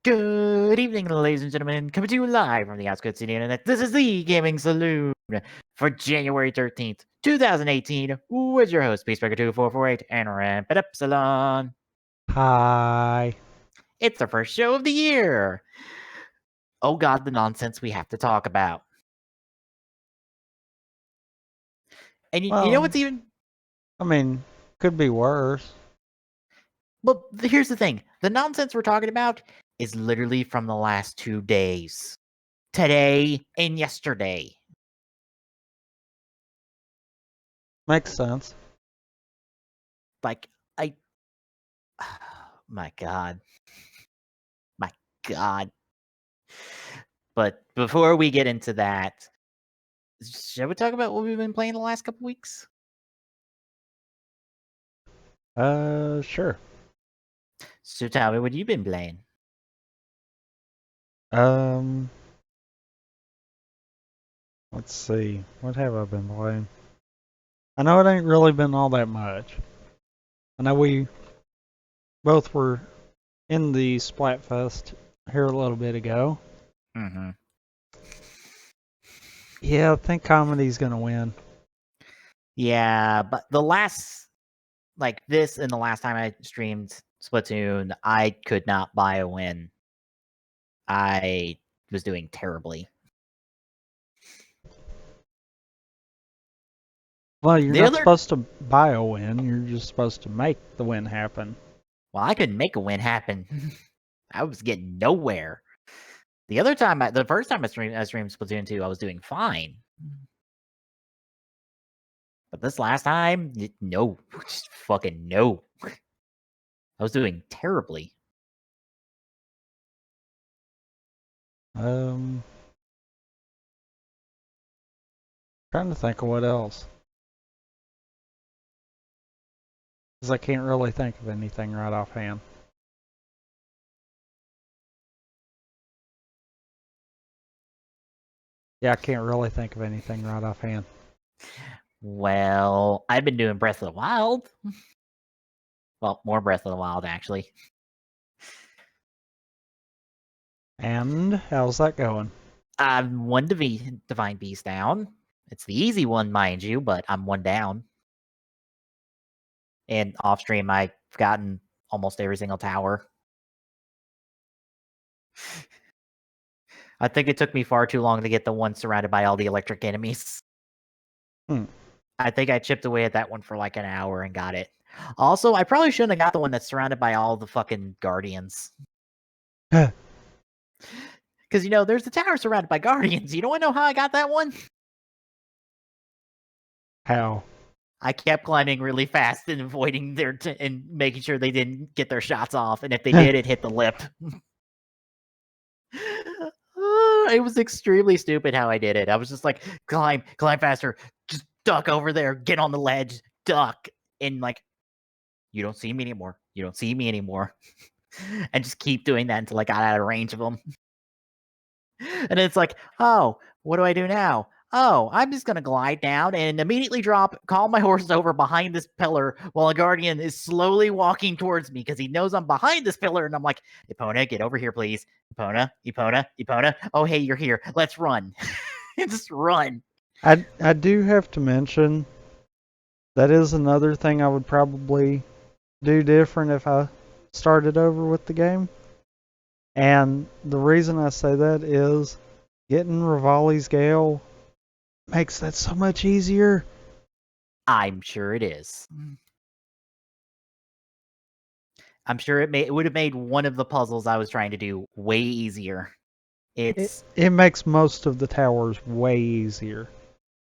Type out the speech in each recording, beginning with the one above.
Good evening, ladies and gentlemen. Coming to you live from the outskirts of the internet. This is the Gaming Saloon for January 13th, 2018, with your host, Peacebreaker2448 and Rampant Epsilon. Hi. It's the first show of the year. Oh god, the nonsense we have to talk about. And you know what's even... I mean, could be worse. Well, here's the thing. The nonsense we're talking about is literally from the last 2 days. Today and yesterday. Makes sense. Like, my god. My god. But before we get into that, shall we talk about what we've been playing the last couple weeks? Sure. So tell me, what have you been playing? Let's see. What have I been playing? I know it ain't really been all that much. I know we both were in the Splatfest here a little bit ago. Mm-hmm. Yeah, I think comedy's gonna win. Yeah, but the last, like this and the last time I streamed Splatoon, I could not buy a win. I was doing terribly. Well, you're not supposed to buy a win. You're just supposed to make the win happen. Well, I couldn't make a win happen. I was getting nowhere. The first time I streamed Splatoon 2, I was doing fine. But this last time, no. Just fucking no. I was doing terribly. Trying to think of what else. Because I can't really think of anything right offhand. Yeah, I can't really think of anything right offhand. Well, I've been doing Breath of the Wild. Well, more Breath of the Wild, actually. And how's that going? I'm one Divine Beast down. It's the easy one, mind you, but I'm one down. And off stream, I've gotten almost every single tower. I think it took me far too long to get the one surrounded by all the electric enemies. I think I chipped away at that one for like an hour and got it. Also, I probably shouldn't have got the one that's surrounded by all the fucking guardians. Because, there's the tower surrounded by guardians. You don't want to know how I got that one? How? I kept climbing really fast and avoiding and making sure they didn't get their shots off. And if they did, it hit the lip. It was extremely stupid how I did it. I was just like, climb faster, just duck over there, get on the ledge, duck, and like, you don't see me anymore. You don't see me anymore. And just keep doing that until I got out of range of them. And it's like, oh, what do I do now? Oh, I'm just going to glide down and immediately call my horse over behind this pillar while a guardian is slowly walking towards me because he knows I'm behind this pillar. And I'm like, Epona, get over here, please. Epona. Oh, hey, you're here. Let's run. Just run. I do have to mention, that is another thing I would probably do different if I started over with the game. And the reason I say that is getting Rivali's Gale makes that so much easier. I'm sure it is. I'm sure it would have made one of the puzzles I was trying to do way easier. It makes most of the towers way easier.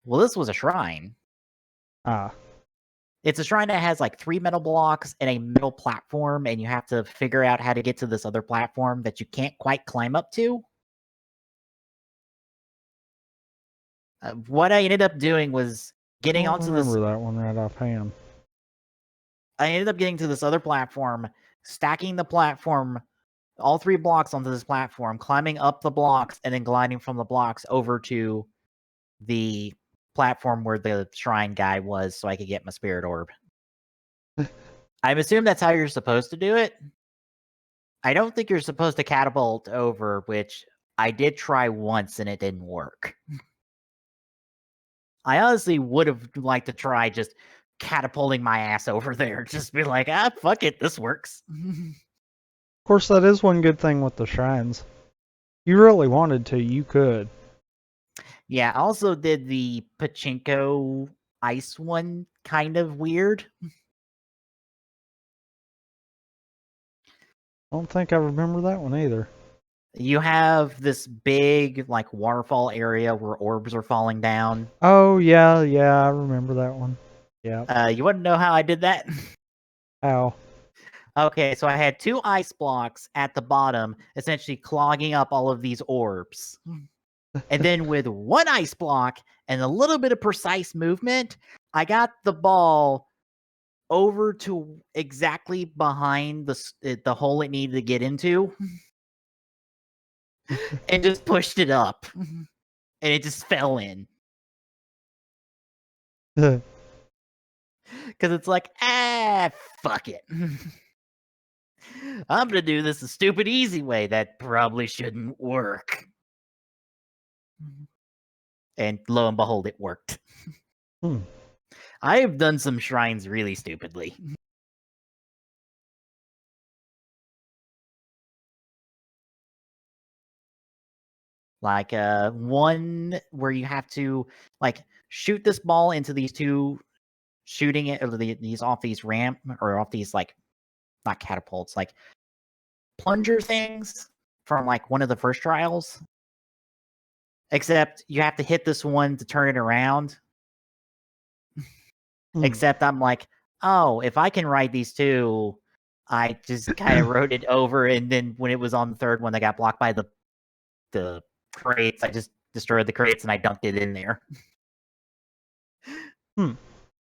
Well, this was a shrine. It's a shrine that has like 3 metal blocks and a metal platform, and you have to figure out how to get to this other platform that you can't quite climb up to. What I ended up doing was getting onto this... I remember that one right offhand. I ended up getting to this other platform, stacking the platform, all 3 blocks onto this platform, climbing up the blocks, and then gliding from the blocks over to the platform where the shrine guy was so I could get my spirit orb. I'm assuming that's how you're supposed to do it. I don't think you're supposed to catapult over, which I did try once and it didn't work. I honestly would have liked to try just catapulting my ass over there. Just be like, fuck it, this works. Of course, that is one good thing with the shrines. You really wanted to, you could. Yeah, I also did the pachinko ice one kind of weird. I don't think I remember that one either. You have this big like waterfall area where orbs are falling down. Oh, yeah, I remember that one. Yeah. You want to know how I did that? How? Okay, so I had 2 ice blocks at the bottom, essentially clogging up all of these orbs. And then with 1 ice block and a little bit of precise movement, I got the ball over to exactly behind the hole it needed to get into and just pushed it up. And it just fell in. Because it's like, fuck it. I'm going to do this a stupid easy way that probably shouldn't work. And lo and behold, it worked. I have done some shrines really stupidly. Like one where you have to like shoot this ball into these 2, shooting it or these off these ramp or off these like not catapults, like plunger things from like one of the first trials. Except you have to hit this one to turn it around. Except I'm like, oh, if I can ride these 2, I just kind of rode it over, and then when it was on the third one that got blocked by the crates, I just destroyed the crates and I dunked it in there. I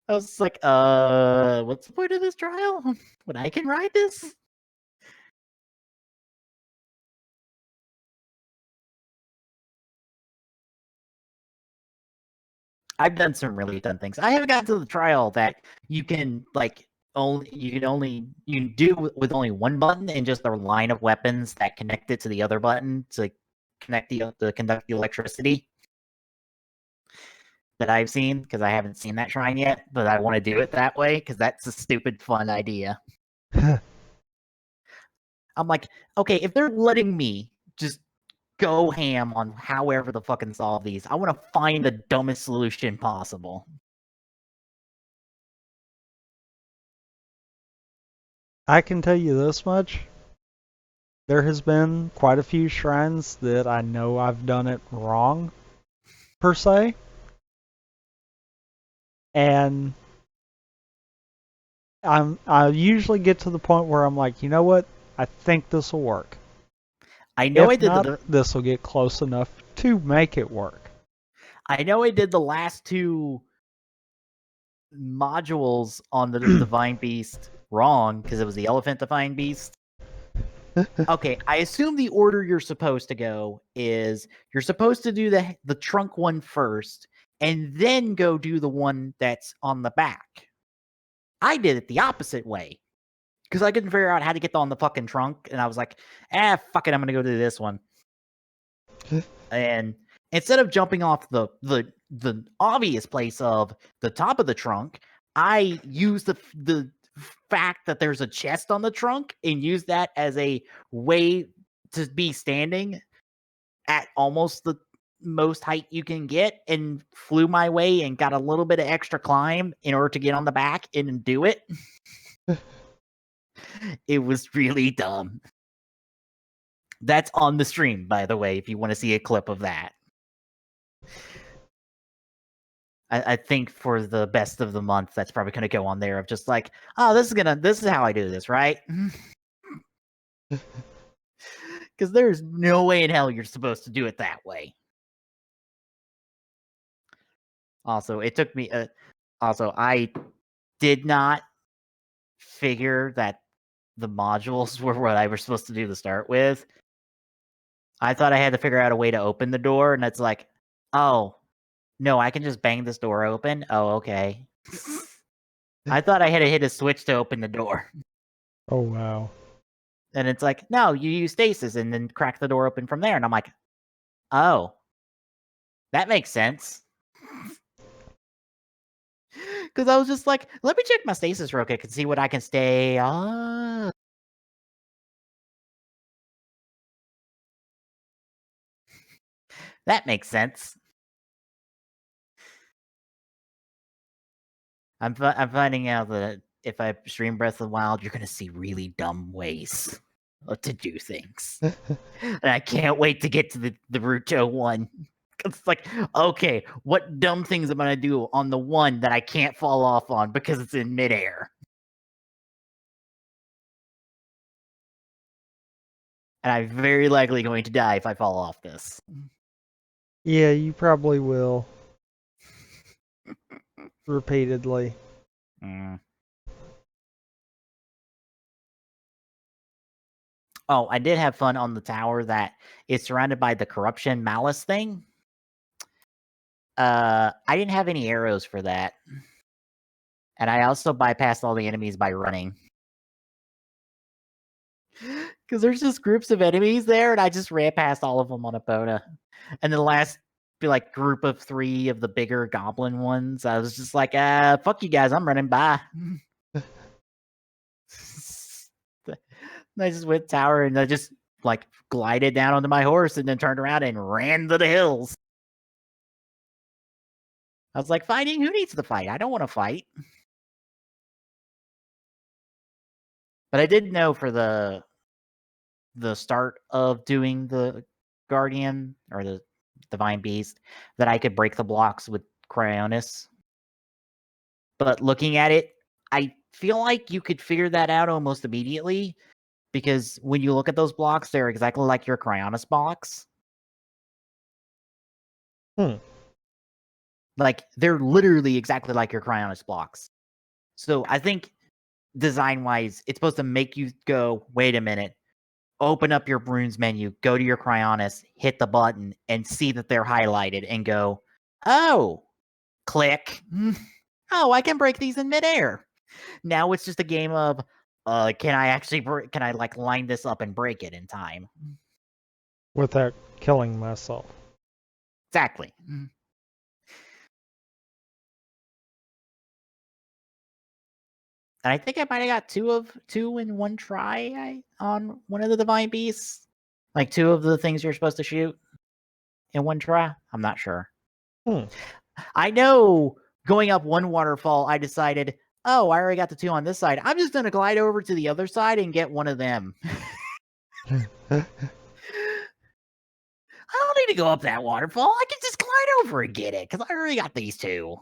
was like, what's the point of this trial? When I can ride this? I've done some really dumb things. I haven't gotten to the trial that you can like you can do with only 1 button and just a line of weapons that connect it to the other button to connect to conduct the electricity that I've seen, because I haven't seen that shrine yet, but I want to do it that way because that's a stupid fun idea. I'm like, okay, if they're letting me just go ham on however the fucking solve these, I want to find the dumbest solution possible. I can tell you this much. There has been quite a few shrines that I know I've done it wrong, per se. And I usually get to the point where I'm like, you know what? I think this will work. I know if I did not, this will get close enough to make it work. I know I did the last 2 modules on the Divine Beast wrong because it was the Elephant Divine Beast. Okay, I assume the order you're supposed to go is you're supposed to do the trunk one first and then go do the one that's on the back. I did it the opposite way because I couldn't figure out how to get on the fucking trunk, and I was like, fuck it, I'm gonna go do this one. And instead of jumping off the obvious place of the top of the trunk, I used the fact that there's a chest on the trunk and use that as a way to be standing at almost the most height you can get, and flew my way and got a little bit of extra climb in order to get on the back and do it. It was really dumb. That's on the stream, by the way, if you want to see a clip of that. I think for the best of the month, that's probably going to go on there of just like, oh, this is how I do this, right? Because there's no way in hell you're supposed to do it that way. Also, it took me, I did not figure that the modules were what I was supposed to do to start with. I thought I had to figure out a way to open the door, and it's like, oh, no, I can just bang this door open? Oh, okay. I thought I had to hit a switch to open the door. Oh, wow. And it's like, no, you use stasis and then crack the door open from there. And I'm like, oh, that makes sense. Because I was just like, let me check my stasis real quick and see what I can stay. That makes sense. I'm finding out that if I stream Breath of the Wild, you're gonna see really dumb ways to do things, and I can't wait to get to the Naruto one. It's like, okay, what dumb things am I gonna do on the one that I can't fall off on because it's in midair? And I'm very likely going to die if I fall off this. Yeah, you probably will. Repeatedly. Mm. Oh, I did have fun on the tower that is surrounded by the corruption malice thing. I didn't have any arrows for that. And I also bypassed all the enemies by running. Because there's just groups of enemies there, and I just ran past all of them on Epona. And the last like group of 3 of the bigger goblin ones, I was just like, fuck you guys, I'm running by. I just went tower and I just like glided down onto my horse and then turned around and ran to the hills. I was like, fighting? Who needs to fight? I don't want to fight. But I did know for the start of doing the Guardian or the Divine Beast that I could break the blocks with Cryonis. But looking at it, I feel like you could figure that out almost immediately because when you look at those blocks, they're exactly like your Cryonis blocks. Like, they're literally exactly like your Cryonis blocks. So I think design-wise, it's supposed to make you go, wait a minute, open up your Brunes menu, go to your Cryonis, hit the button, and see that they're highlighted and go, oh, click. Oh, I can break these in midair. Now it's just a game of, can I like line this up and break it in time? Without killing myself. Exactly. And I think I might have got two in one try on one of the Divine Beasts. Like 2 of the things you're supposed to shoot in one try. I'm not sure. I know going up one waterfall, I decided, oh, I already got the 2 on this side. I'm just going to glide over to the other side and get one of them. I don't need to go up that waterfall. I can just glide over and get it because I already got these 2.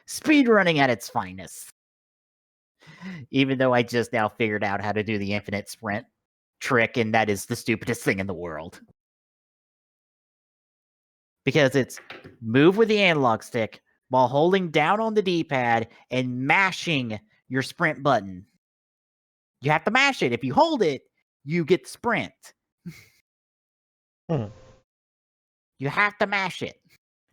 Speed running at its finest. Even though I just now figured out how to do the infinite sprint trick, and that is the stupidest thing in the world. Because it's move with the analog stick while holding down on the D-pad and mashing your sprint button. You have to mash it. If you hold it, you get sprint. You have to mash it.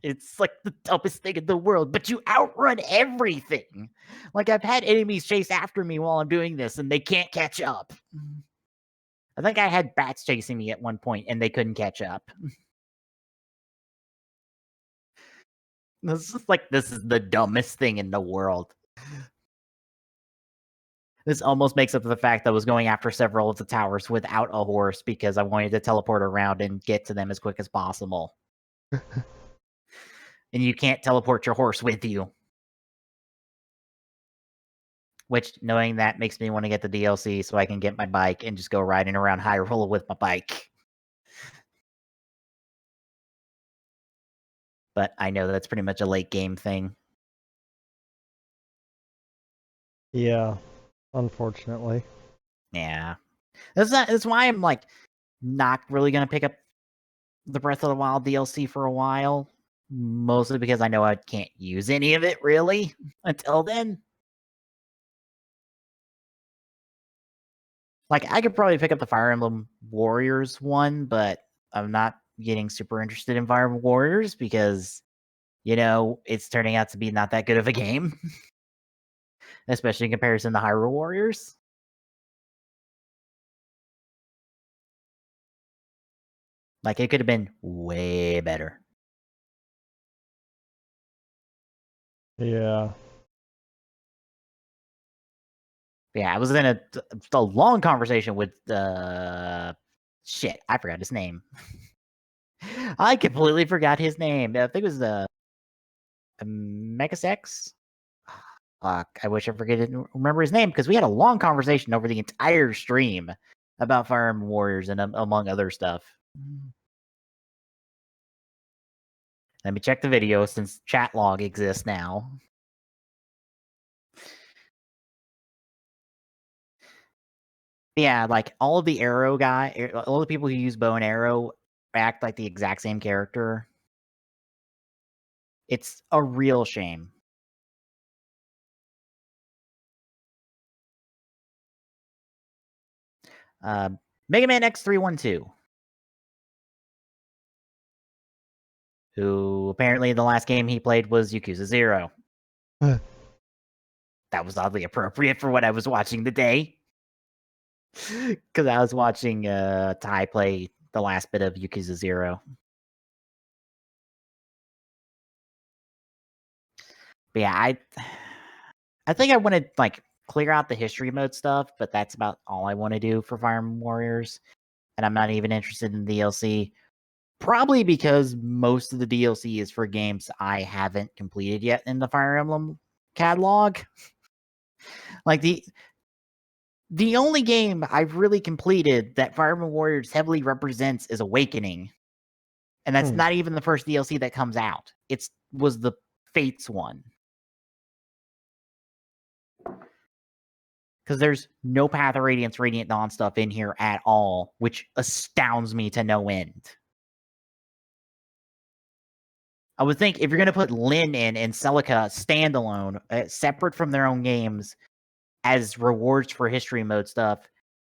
It's like the dumbest thing in the world, but you outrun everything. Like, I've had enemies chase after me while I'm doing this, and they can't catch up. I think I had bats chasing me at one point, and they couldn't catch up. This is the dumbest thing in the world. This almost makes up for the fact that I was going after several of the towers without a horse because I wanted to teleport around and get to them as quick as possible. And you can't teleport your horse with you. Which, knowing that, makes me want to get the DLC so I can get my bike and just go riding around Hyrule with my bike. But I know that's pretty much a late game thing. Yeah, unfortunately. Yeah. That's why I'm like not really gonna pick up the Breath of the Wild DLC for a while. Mostly because I know I can't use any of it really until then. Like, I could probably pick up the Fire Emblem Warriors one, but I'm not getting super interested in Fire Emblem Warriors because, it's turning out to be not that good of a game. especially in comparison to Hyrule Warriors. Like, it could have been way better. Yeah. Yeah, I was in a long conversation with shit. I forgot his name. I completely forgot his name. I think it was the Megasex. Fuck, I wish I remember his name because we had a long conversation over the entire stream about Fire Emblem Warriors and among other stuff. Let me check the video since chat log exists now. Yeah, like all of the arrow all the people who use bow and arrow act like the exact same character. It's a real shame. Mega Man X312, who apparently the last game he played was Yakuza 0. That was oddly appropriate for what I was watching today. Because I was watching Ty play the last bit of Yakuza 0. But yeah, I think I want to like clear out the history mode stuff, but that's about all I want to do for Fire Emblem Warriors. And I'm not even interested in DLC. Probably because most of the DLC is for games I haven't completed yet in the Fire Emblem catalog. Like the only game I've really completed that Fire Emblem Warriors heavily represents is Awakening. And that's not even the first DLC that comes out. It was the Fates one. Because there's no Path of Radiance, Radiant Dawn stuff in here at all, which astounds me to no end. I would think if you're going to put Lyn in and Celica standalone, separate from their own games, as rewards for history mode stuff,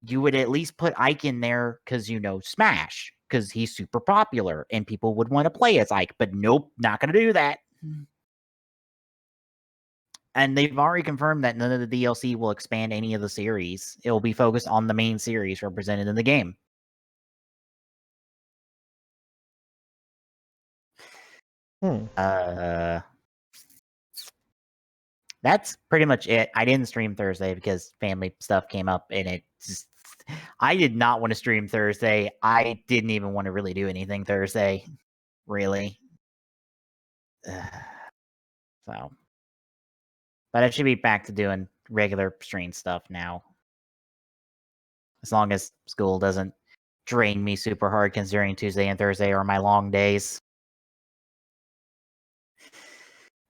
you would at least put Ike in there because, Smash, because he's super popular and people would want to play as Ike. But nope, not going to do that. And they've already confirmed that none of the DLC will expand any of the series. It will be focused on the main series represented in the game. That's pretty much it. I didn't stream Thursday because family stuff came up and I did not want to stream Thursday. I didn't even want to really do anything Thursday. Really. So. But I should be back to doing regular stream stuff now. As long as school doesn't drain me super hard, considering Tuesday and Thursday are my long days.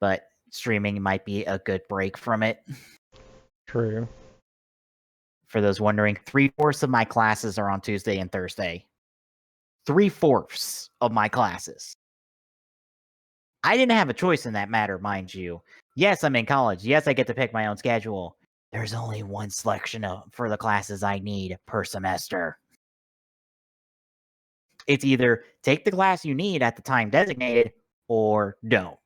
But streaming might be a good break from it. True. For those wondering, 3/4 of my classes are on Tuesday and Thursday. 3/4 of my classes. I didn't have a choice in that matter, mind you. Yes, I'm in college. Yes, I get to pick my own schedule. There's only one selection for the classes I need per semester. It's either take the class you need at the time designated or don't.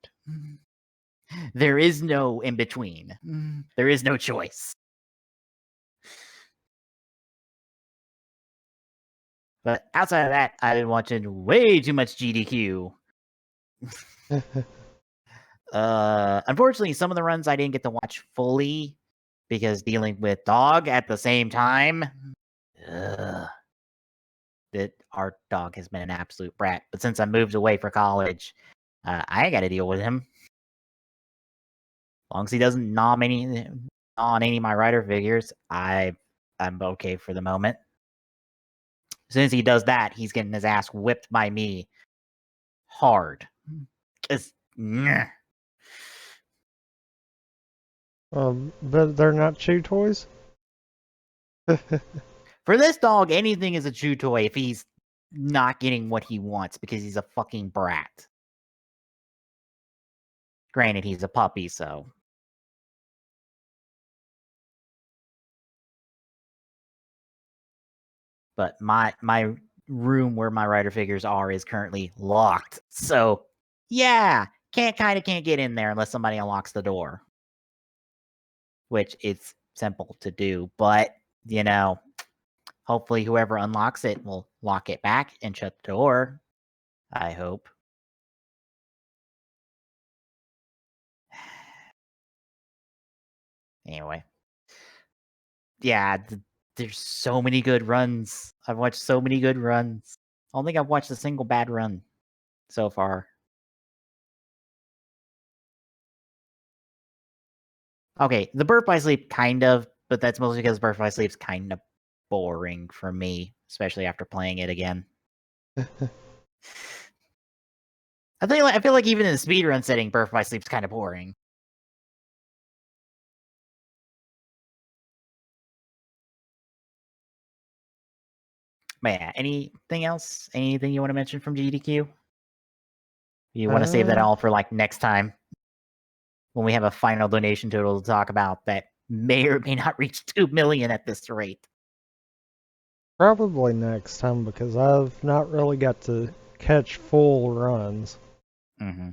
There is no in between. There is no choice. But outside of that, I've been watching way too much GDQ. Unfortunately, some of the runs I didn't get to watch fully because dealing with dog at the same time. That our dog has been an absolute brat. But since I moved away for college, I ain't got to deal with him. As long as he doesn't gnaw on any of my rider figures, I'm okay for the moment. As soon as he does that, he's getting his ass whipped by me hard. But they're not chew toys? For this dog, anything is a chew toy if he's not getting what he wants because he's a fucking brat. Granted, he's a puppy, so. But my room where my rider figures are is currently locked. So, yeah, can't get in there unless somebody unlocks the door. which it's simple to do. But, hopefully whoever unlocks it will lock it back and shut the door. I hope. Anyway. Yeah, there's so many good runs. I've watched so many good runs. I don't think I've watched a single bad run so far. Okay, the Birth by Sleep kind of, but that's mostly because Birth by Sleep's kind of boring for me, especially after playing it again. I feel like even in the speedrun setting, Birth by Sleep's kind of boring. But yeah, anything else? Anything you want to mention from GDQ? You want to save that all for like next time when we have a final donation total to talk about that may or may not reach 2 million at this rate. Probably next time, because I've not really got to catch full runs. Mm-hmm.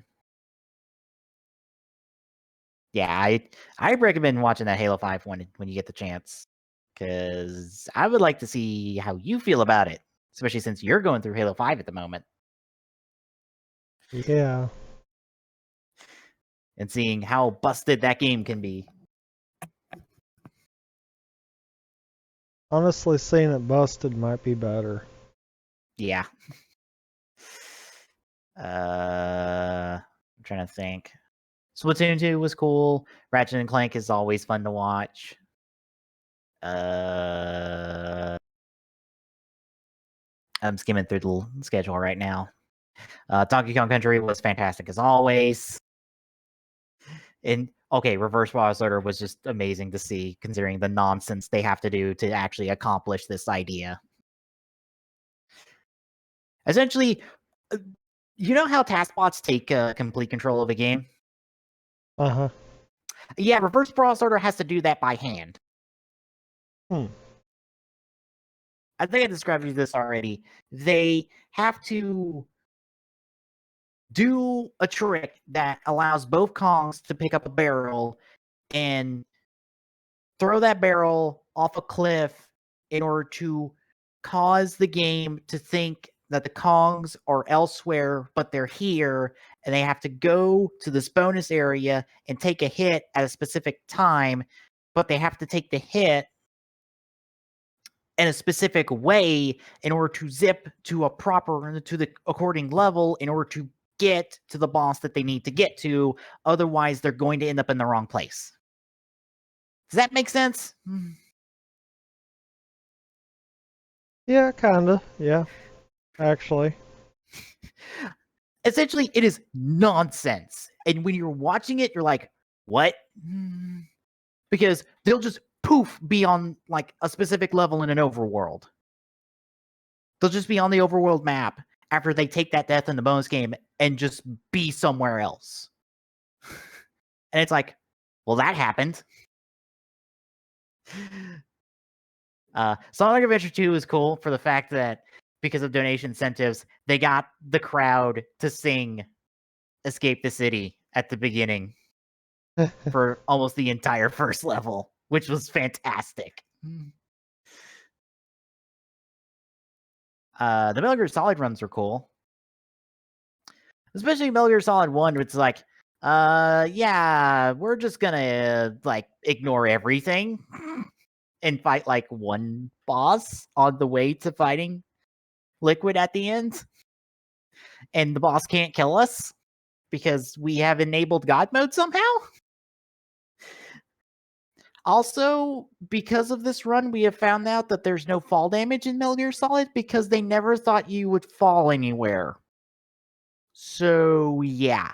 Yeah, I recommend watching that Halo 5 one when you get the chance, because I would like to see how you feel about it, especially since you're going through Halo 5 at the moment. Yeah. And seeing how busted that game can be. Honestly, seeing it busted might be better. Yeah. I'm trying to think. Splatoon 2 was cool. Ratchet and Clank is always fun to watch. I'm skimming through the schedule right now. Donkey Kong Country was fantastic as always. And okay, Reverse Boss Order was just amazing to see, considering the nonsense they have to do to actually accomplish this idea. Essentially, you know how taskbots take complete control of a game? Uh-huh. Yeah, Reverse Boss Order has to do that by hand. I think I described this already. They have to do a trick that allows both Kongs to pick up a barrel and throw that barrel off a cliff in order to cause the game to think that the Kongs are elsewhere, but they're here, and they have to go to this bonus area and take a hit at a specific time, but they have to take the hit in a specific way in order to zip to the according level in order to get to the boss that they need to get to. Otherwise, they're going to end up in the wrong place. Does that make sense? Yeah, kinda. Yeah, actually. Essentially, it is nonsense. And when you're watching it, you're like, what? Because they'll just poof be on like a specific level in an overworld. They'll just be on the overworld map after they take that death in the bonus game and just be somewhere else. And it's like, well, that happened. Sonic Adventure 2 is cool for the fact that because of donation incentives, they got the crowd to sing Escape the City at the beginning for almost the entire first level, which was fantastic. The Metal Gear Solid runs are cool. Especially Metal Gear Solid 1, where it's like, yeah, we're just gonna like ignore everything and fight like one boss on the way to fighting Liquid at the end. And the boss can't kill us because we have enabled God mode somehow. Also, because of this run, we have found out that there's no fall damage in Metal Gear Solid because they never thought you would fall anywhere. So, yeah.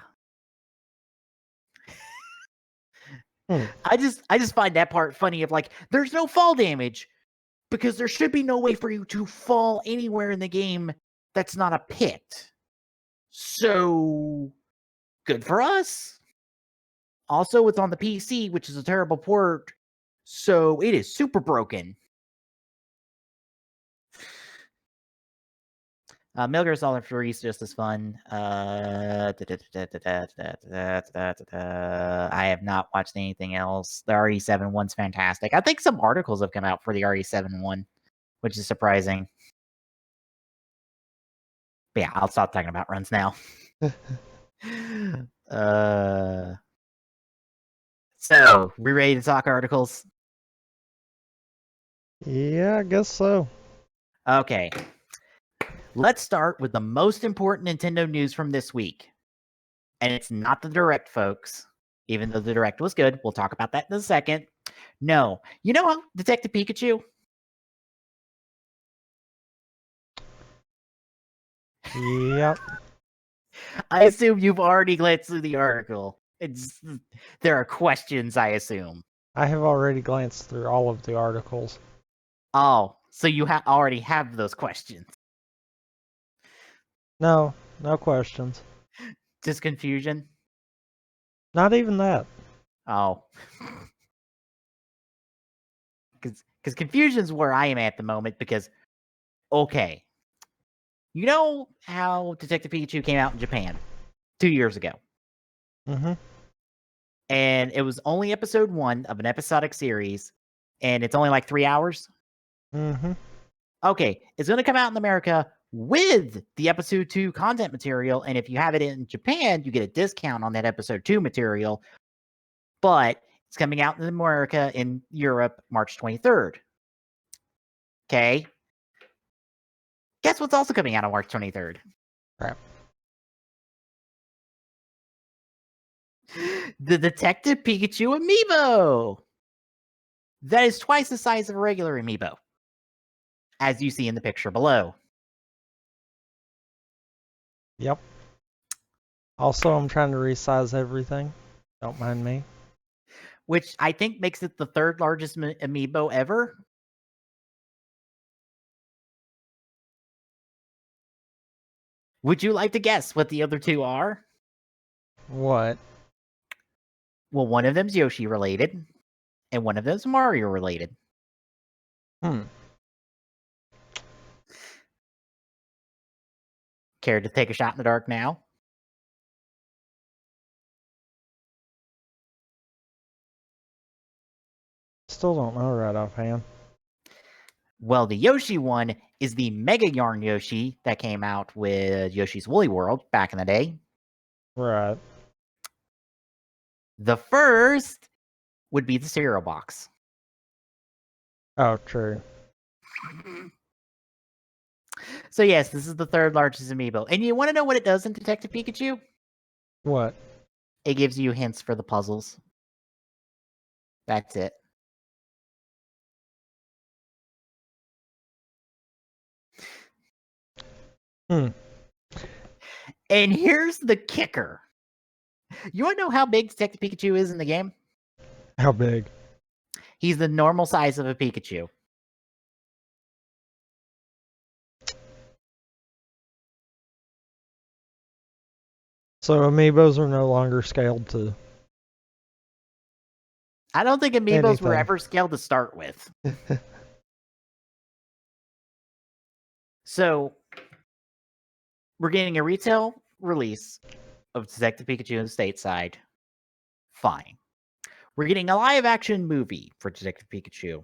I just find that part funny of like, there's no fall damage because there should be no way for you to fall anywhere in the game that's not a pit. So, good for us. Also, it's on the PC, which is a terrible port, so it is super broken. Metal Gear Solid 3 is just as fun. I have not watched anything else. The RE7 one's fantastic. I think some articles have come out for the RE7 one, which is surprising. But yeah, I'll stop talking about runs now. So, we ready to talk articles? Yeah, I guess so. Okay. Let's start with the most important Nintendo news from this week. And it's not the Direct, folks. Even though the Direct was good. We'll talk about that in a second. No. You know Detective Pikachu? Yep. I assume you've already glanced through the article. There are questions, I assume. I have already glanced through all of the articles. Oh, so you already have those questions. No, no questions. Just confusion? Not even that. Oh. Because confusion's where I am at the moment because, okay. You know how Detective Pikachu came out in Japan 2 years ago? Mm-hmm. And it was only episode 1 of an episodic series, and it's only like 3 hours? Mm-hmm. Okay, it's going to come out in America with the episode 2 content material, and if you have it in Japan, you get a discount on that episode 2 material, but it's coming out in America in Europe March 23rd. Okay? Guess what's also coming out on March 23rd? Crap. The Detective Pikachu amiibo! That is twice the size of a regular amiibo, as you see in the picture below. Yep. Also, I'm trying to resize everything. Don't mind me. Which I think makes it the 3rd largest amiibo ever. Would you like to guess what the other 2 are? What? Well, one of them's Yoshi related, and one of them's Mario related. Care to take a shot in the dark now? Still don't know right offhand. Well, the Yoshi one is the Mega Yarn Yoshi that came out with Yoshi's Woolly World back in the day. Right. The first would be the cereal box. Oh, true. So yes, this is the 3rd largest amiibo. And you want to know what it does in Detective Pikachu? What? It gives you hints for the puzzles. That's it. And here's the kicker. You want to know how big Detective Pikachu is in the game? How big? He's the normal size of a Pikachu. So amiibos are no longer scaled to I don't think amiibos were anything. ever scaled to start with. So, we're getting a retail release of Detective Pikachu in the stateside. Fine. We're getting a live action movie for Detective Pikachu.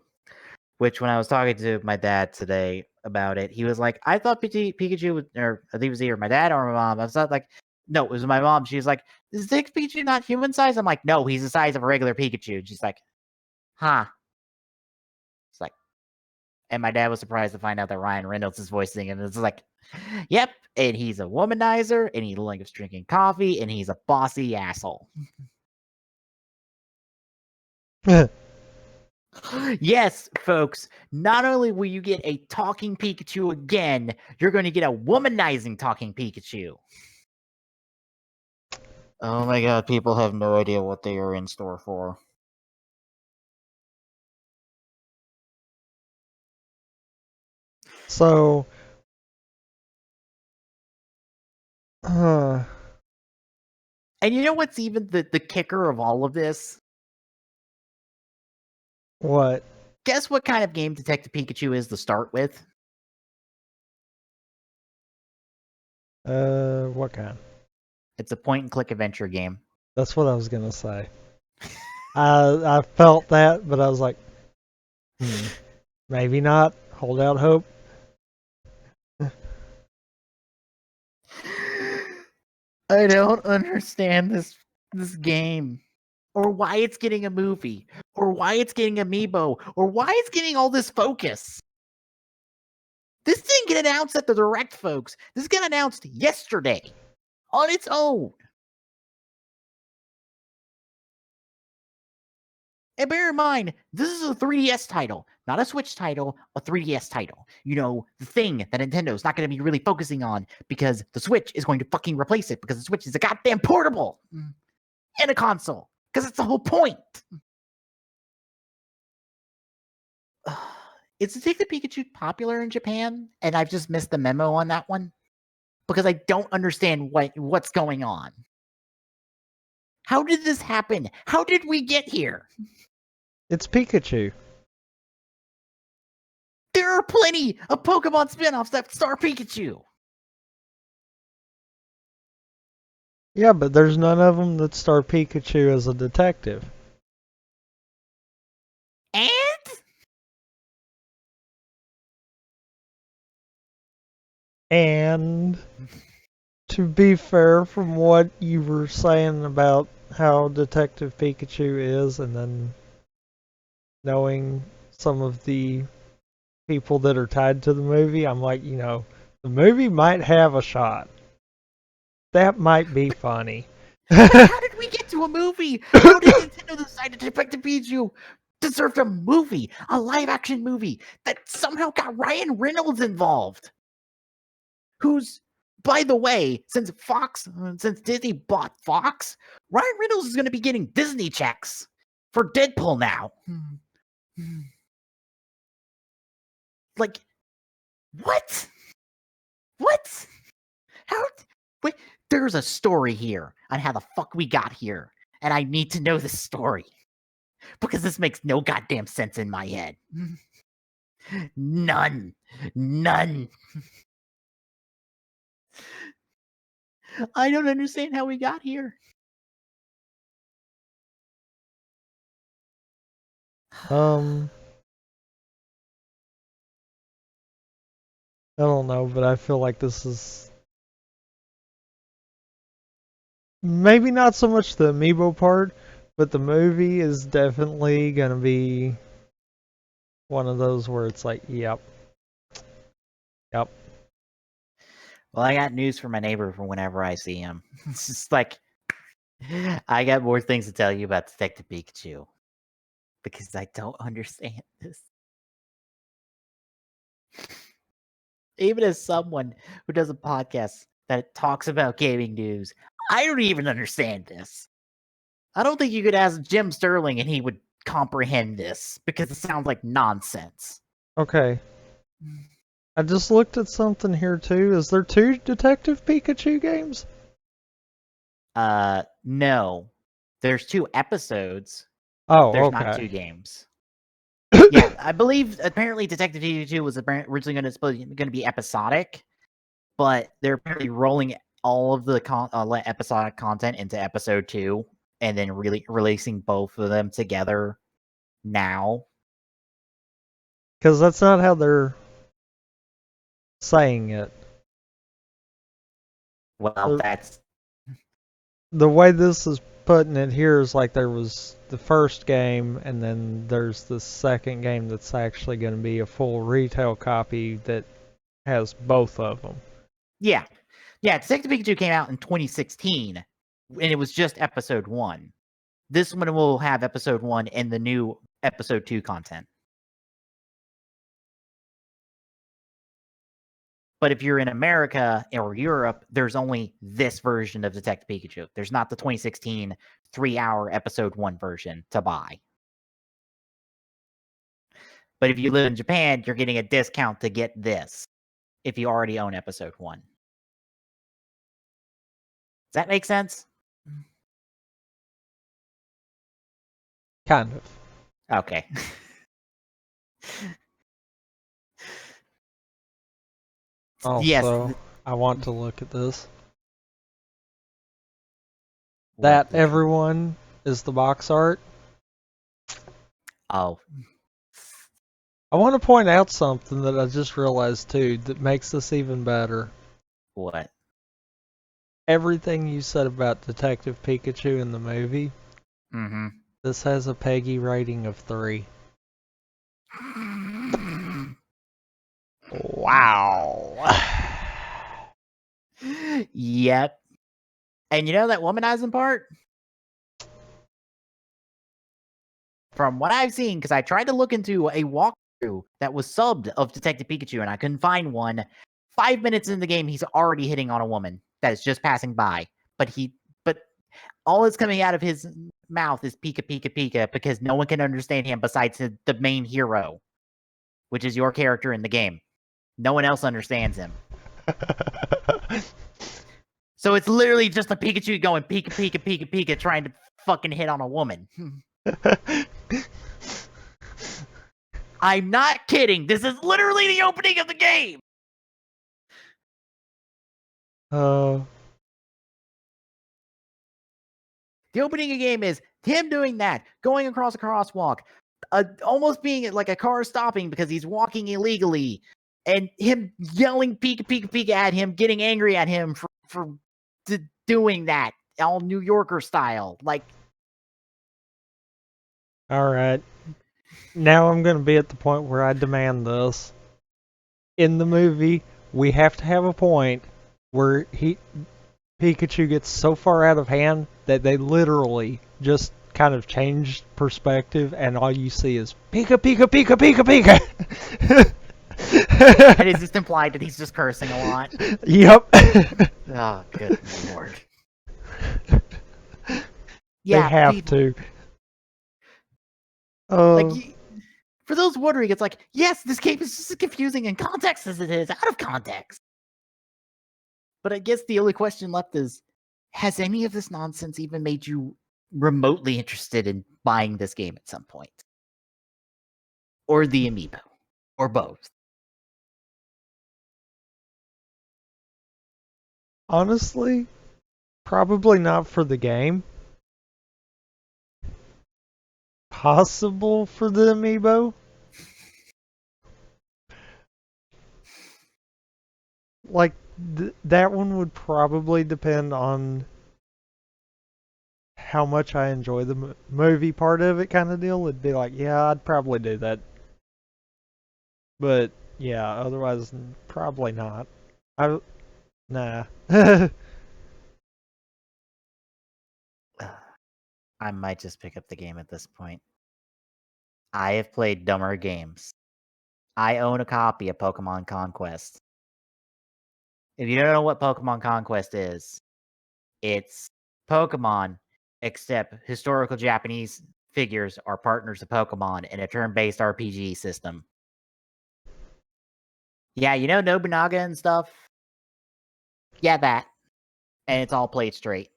Which, when I was talking to my dad today about it, he was like, I thought Pikachu was, or I think it was either my dad or my mom. I was not like, no, it was my mom. She's like, is Detective Pikachu not human size? I'm like, no, he's the size of a regular Pikachu. She's like, huh. It's like, and my dad was surprised to find out that Ryan Reynolds is voicing him. It's like, yep, and he's a womanizer, and he likes drinking coffee, and he's a bossy asshole. Yes, folks, not only will you get a talking Pikachu again, you're going to get a womanizing talking Pikachu. Oh my god, people have no idea what they are in store for. So, And you know what's even the kicker of all of this? what? Guess what kind of game Detective Pikachu is to start with? What kind? It's a point-and-click adventure game. That's what I was gonna say. I felt that, but I was like, maybe not. Hold out hope. I don't understand this game, or why it's getting a movie, or why it's getting amiibo, or why it's getting all this focus. This didn't get announced at the Direct, folks. This got announced yesterday on its own. And bear in mind, this is a 3DS title, not a Switch title, a 3DS title. You know, the thing that Nintendo's not going to be really focusing on because the Switch is going to fucking replace it because the Switch is a goddamn portable and a console. Because that's the whole point. Is Detective Pikachu popular in Japan? And I've just missed the memo on that one? Because I don't understand what's going on. How did this happen? How did we get here? It's Pikachu. There are plenty of Pokemon spin-offs that star Pikachu. Yeah, but there's none of them that star Pikachu as a detective. And? And to be fair, from what you were saying about how Detective Pikachu is, and then knowing some of the people that are tied to the movie, I'm like, the movie might have a shot. That might be funny. How did we get to a movie? How did Nintendo decide to Detective Pikachu deserved a movie, a live-action movie that somehow got Ryan Reynolds involved? Who's, by the way, since Disney bought Fox, Ryan Reynolds is going to be getting Disney checks for Deadpool now. Like, what? What? How? Wait, there's a story here on how the fuck we got here, and I need to know the story because this makes no goddamn sense in my head. None. I don't understand how we got here. I don't know, but I feel like this is maybe not so much the amiibo part, but the movie is definitely gonna be one of those where it's like, yep. Well, I got news for my neighbor for whenever I see him. It's just like, I got more things to tell you about Detective Pikachu because I don't understand this. Even as someone who does a podcast that talks about gaming news, I don't even understand this. I don't think you could ask Jim Sterling and he would comprehend this because it sounds like nonsense. Okay. I just looked at something here too. Is there 2 Detective Pikachu games? No. There's 2 episodes. Oh, There's okay. not 2 games. Yeah, I believe apparently Detective Pikachu was originally going to be episodic, but they're apparently rolling all of the episodic content into episode 2 and then really releasing both of them together now. Because that's not how they're saying it. Well, that's The way this is putting it here is like there was the first game, and then there's the second game that's actually going to be a full retail copy that has both of them. yeah. Detective Pikachu came out in 2016, and it was just episode 1. This one will have episode 1 and the new episode 2 content. But if you're in America or Europe, there's only this version of Detective Pikachu. There's not the 2016 3-hour episode 1 version to buy. But if you live in Japan, you're getting a discount to get this if you already own episode 1. Does that make sense? Kind of. Okay. Also, Yes. I want to look at this. What That did you- everyone is the box art. Oh, I want to point out something that I just realized too that makes this even better. what? Everything you said about Detective Pikachu in the movie, Mm-hmm. this has a Peggy rating of 3. Wow. Yep. And you know that womanizing part? From what I've seen, because I tried to look into a walkthrough that was subbed of Detective Pikachu and I couldn't find one. 5 minutes in the game, he's already hitting on a woman that is just passing by. But all that's coming out of his mouth is Pika Pika Pika because no one can understand him besides the main hero, which is your character in the game. No one else understands him. So it's literally just a Pikachu going Pika Pika Pika Pika trying to fucking hit on a woman. I'm not kidding. This is literally the opening of the game. Uh, The opening of the game is him doing that, going across a crosswalk, almost being like a car stopping because he's walking illegally, and him yelling Pika Pika Pika at him, getting angry at him for doing that, all New Yorker style. Like, all right. Now I'm going to be at the point where I demand this. In the movie, we have to have a point where Pikachu gets so far out of hand that they literally just kind of change perspective and all you see is Pika Pika Pika Pika Pika. and it's just implied that he's just cursing a lot. Yep. Oh, good lord. They have to. Like, for those wondering, it's like, yes, this game is just as confusing in context as it is out of context. But I guess the only question left is, has any of this nonsense even made you remotely interested in buying this game at some point? Or the amiibo? Or both? Honestly, probably not for the game. Possible for the amiibo. Like, that one would probably depend on how much I enjoy the movie part of it, kind of deal. It'd be like, yeah, I'd probably do that. But yeah, otherwise, probably not. Nah. I might just pick up the game at this point. I have played dumber games. I own a copy of Pokemon Conquest. If you don't know what Pokemon Conquest is, it's Pokemon, except historical Japanese figures are partners of Pokemon in a turn-based RPG system. Yeah, you know Nobunaga and stuff? Yeah, that. And it's all played straight.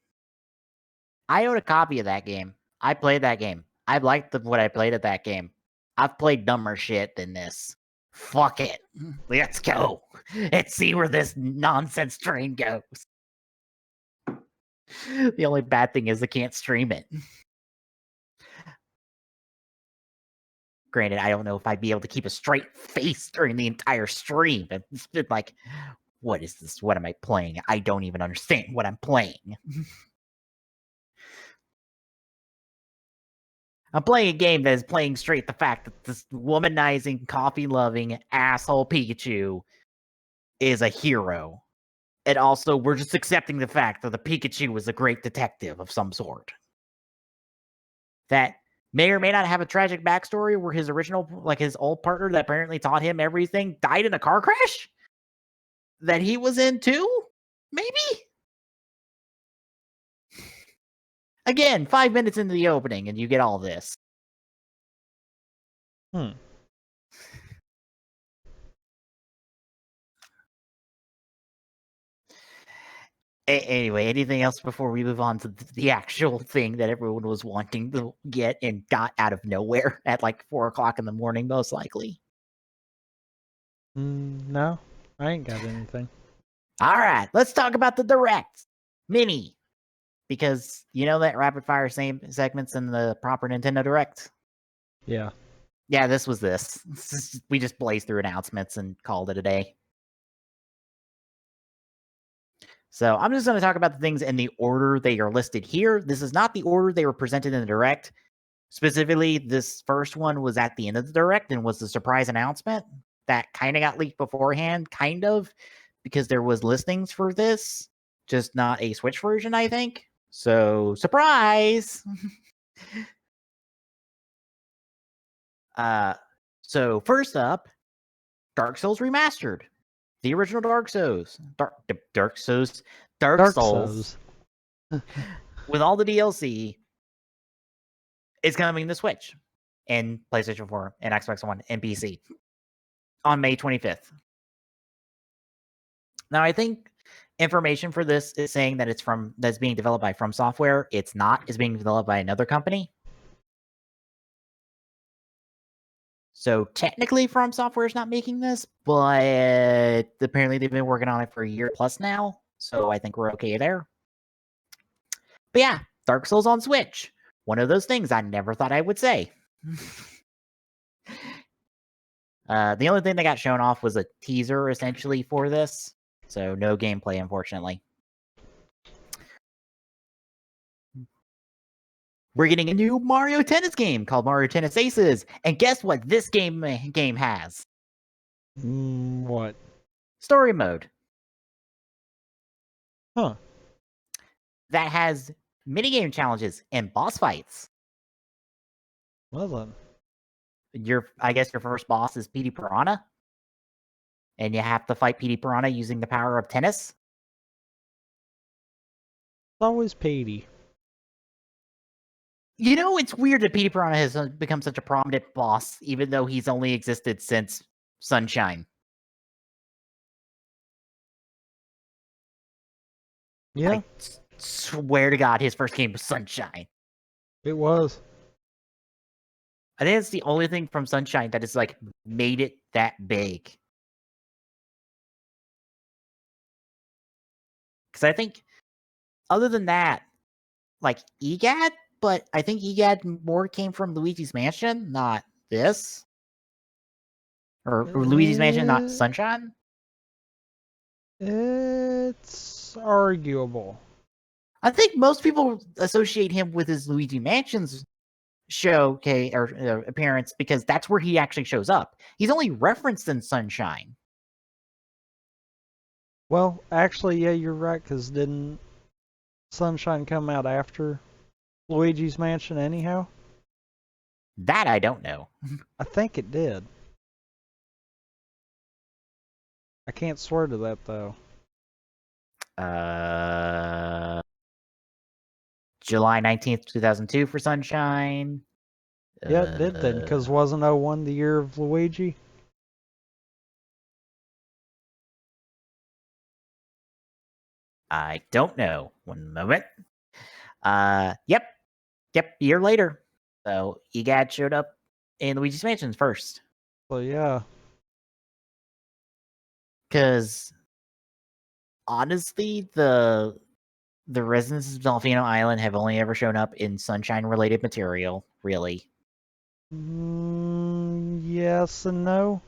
I own a copy of that game. I played that game. I liked what I played at that game. I've played dumber shit than this. Fuck it. Let's go. Let's see where this nonsense train goes. The only bad thing is I can't stream it. Granted, I don't know if I'd be able to keep a straight face during the entire stream. It's been like, what is this? What am I playing? I don't even understand what I'm playing. I'm playing a game that is playing straight the fact that this womanizing, coffee-loving asshole Pikachu is a hero. And also, we're just accepting the fact that the Pikachu was a great detective of some sort. That may or may not have a tragic backstory where his original, like his old partner that apparently taught him everything, died in a car crash that he was in too? Maybe? Again, 5 minutes into the opening and you get all this. Anyway, anything else before we move on to the actual thing that everyone was wanting to get and got out of nowhere at like 4 o'clock in the morning, most likely? No, I ain't got anything. All right, let's talk about the Direct Mini. Because you know that rapid fire same segments in the proper Nintendo Direct? Yeah. Yeah, this was this. We just blazed through announcements and called it a day. So I'm just going to talk about the things in the order they are listed here. This is not the order they were presented in the Direct. Specifically, this first one was at the end of the Direct and was the surprise announcement that kind of got leaked beforehand, kind of, because there was listings for this, just not a Switch version, I think. So, surprise! So first up, Dark Souls Remastered. The original Dark Souls. Dark Souls. With all the DLC is coming to Switch and PlayStation 4 and Xbox One and PC on May 25th. Now, I think information for this is saying that that's being developed by From Software. It's not. It's being developed by another company. So technically, From Software is not making this, but apparently they've been working on it for a year plus now. So I think we're okay there. But yeah, Dark Souls on Switch. One of those things I never thought I would say. The only thing that got shown off was a teaser, essentially, for this. So no gameplay, unfortunately. We're getting a new Mario Tennis game called Mario Tennis Aces. And guess what this game has? What? Story mode. Huh. That has minigame challenges and boss fights. Well then. I guess your first boss is Petey Piranha. And you have to fight Petey Piranha using the power of tennis. It's always Petey. You know, it's weird that Petey Piranha has become such a prominent boss, even though he's only existed since Sunshine. Yeah. I swear to God, his first game was Sunshine. It was. I think it's the only thing from Sunshine that has like made it that big. Because I think, other than that, like EGAD, but I think EGAD more came from Luigi's Mansion, not this. Or Luigi's Mansion, not Sunshine. It's arguable. I think most people associate him with his Luigi Mansion's show, or appearance, because that's where he actually shows up. He's only referenced in Sunshine. Well, actually, yeah, you're right, because didn't Sunshine come out after Luigi's Mansion anyhow? That I don't know. I think it did. I can't swear to that, though. July 19th, 2002 for Sunshine. Yeah, it did then, because wasn't 01 the year of Luigi? I don't know. One moment. Yep, a year later. So EGAD showed up in Luigi's Mansion first. So yeah. Because honestly, the residents of Delfino Island have only ever shown up in Sunshine-related material, really. Yes and no.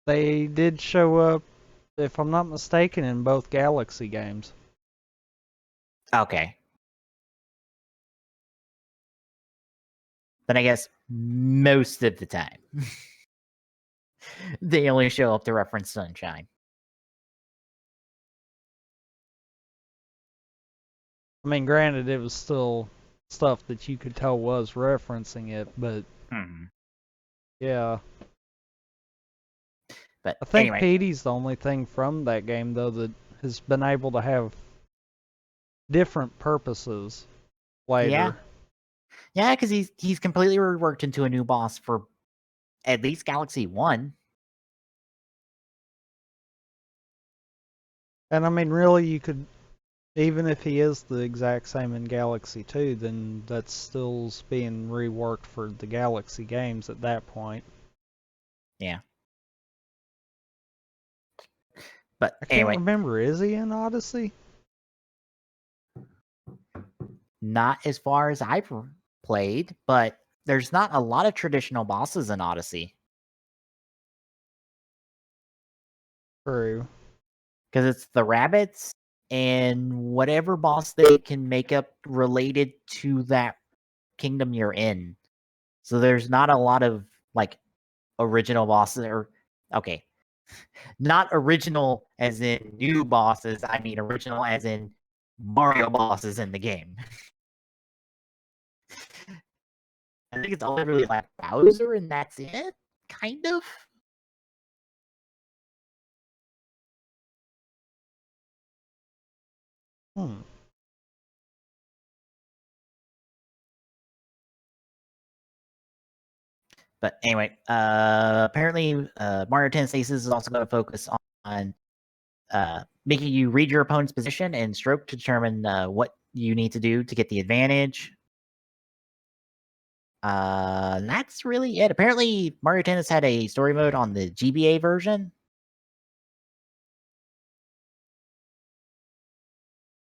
They did show up, if I'm not mistaken, in both Galaxy games. Okay. Then I guess most of the time, they only show up to reference Sunshine. I mean, granted, it was still stuff that you could tell was referencing it, but yeah. But I think anyway, Petey's the only thing from that game, though, that has been able to have different purposes later. Yeah, because he's completely reworked into a new boss for at least Galaxy 1. And I mean, really, you could, even if he is the exact same in Galaxy 2, then that's still being reworked for the Galaxy games at that point. Yeah. But I can't anyway, remember. Is he in Odyssey? not as far as I've played, but there's not a lot of traditional bosses in Odyssey. True. Because it's the rabbits and whatever boss they can make up related to that kingdom you're in. So there's not a lot of like original bosses or okay. Not original as in new bosses, I mean original as in Mario bosses in the game. I think it's only really like Bowser and that's it, kind of. Hmm. But anyway, apparently Mario Tennis Aces is also going to focus on making you read your opponent's position and stroke to determine what you need to do to get the advantage. That's really it. Apparently, Mario Tennis had a story mode on the GBA version.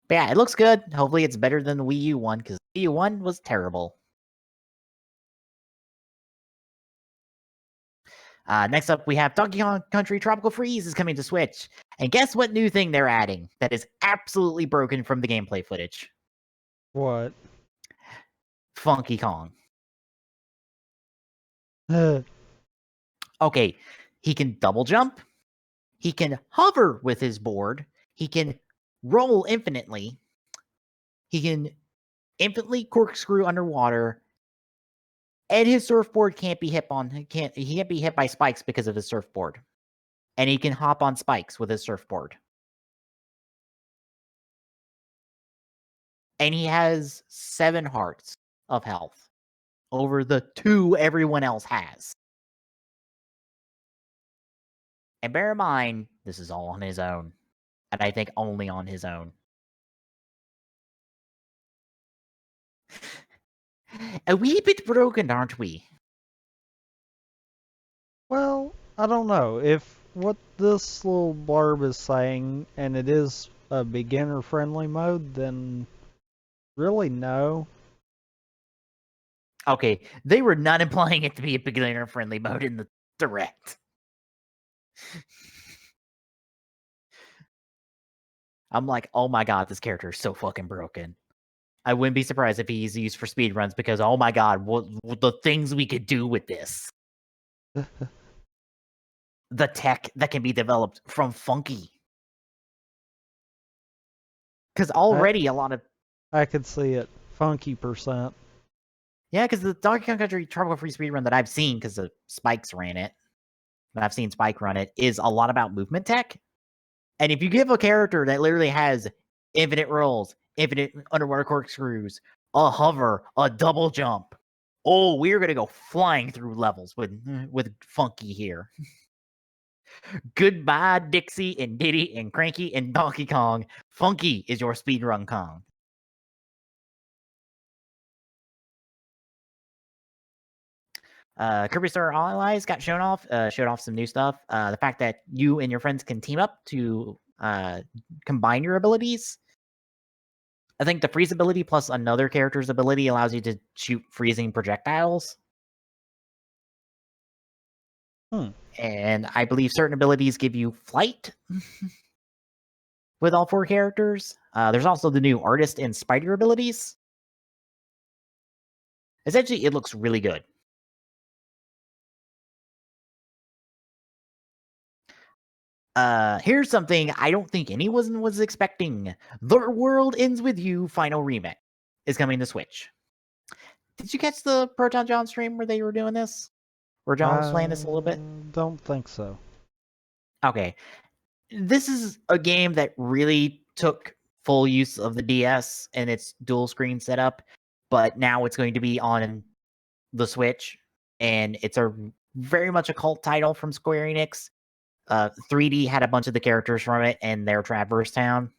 But yeah, it looks good. Hopefully, it's better than the Wii U one because the Wii U one was terrible. Next up, we have Donkey Kong Country Tropical Freeze is coming to Switch. And guess what new thing they're adding that is absolutely broken from the gameplay footage? What? Funky Kong. Uh, Okay, he can double jump. He can hover with his board. He can roll infinitely. He can infinitely corkscrew underwater. And his surfboard can't be hit on. He can't be hit by spikes because of his surfboard. And he can hop on spikes with his surfboard. And he has 7 hearts of health over the 2 everyone else has. And bear in mind, this is all on his own. And I think only on his own. A wee bit broken, aren't we? well, I don't know. If what this little blurb is saying, and it is a beginner-friendly mode, then really no. Okay, they were not implying it to be a beginner-friendly mode in the direct. I'm like, oh my god, this character is so fucking broken. I wouldn't be surprised if he's used for speed runs because, oh my god, what the things we could do with this. The tech that can be developed from Funky. Because already a lot of... I could see it. Funky %. Yeah, because the Donkey Kong Country Tropical Freeze speed run that I've seen, because the Spikes ran it, and I've seen Spike run it, is a lot about movement tech. And if you give a character that literally has infinite rolls, infinite underwater corkscrews, a hover, a double jump, oh, we're gonna go flying through levels with Funky here. Goodbye, Dixie and Diddy and Cranky and Donkey Kong. Funky is your speedrun Kong. Kirby Star Allies got shown off some new stuff. The fact that you and your friends can team up to combine your abilities. I think the freeze ability plus another character's ability allows you to shoot freezing projectiles. And I believe certain abilities give you flight with all 4 characters. There's also the new artist and spider abilities. Essentially, it looks really good. Here's something I don't think anyone was expecting. The World Ends With You Final Remake is coming to Switch. Did you catch the Proton John stream where they were doing this? Where John was playing this a little bit? Don't think so. Okay. This is a game that really took full use of the DS and its dual screen setup, but now it's going to be on the Switch, and it's a very much a cult title from Square Enix. 3D had a bunch of the characters from it and their Traverse Town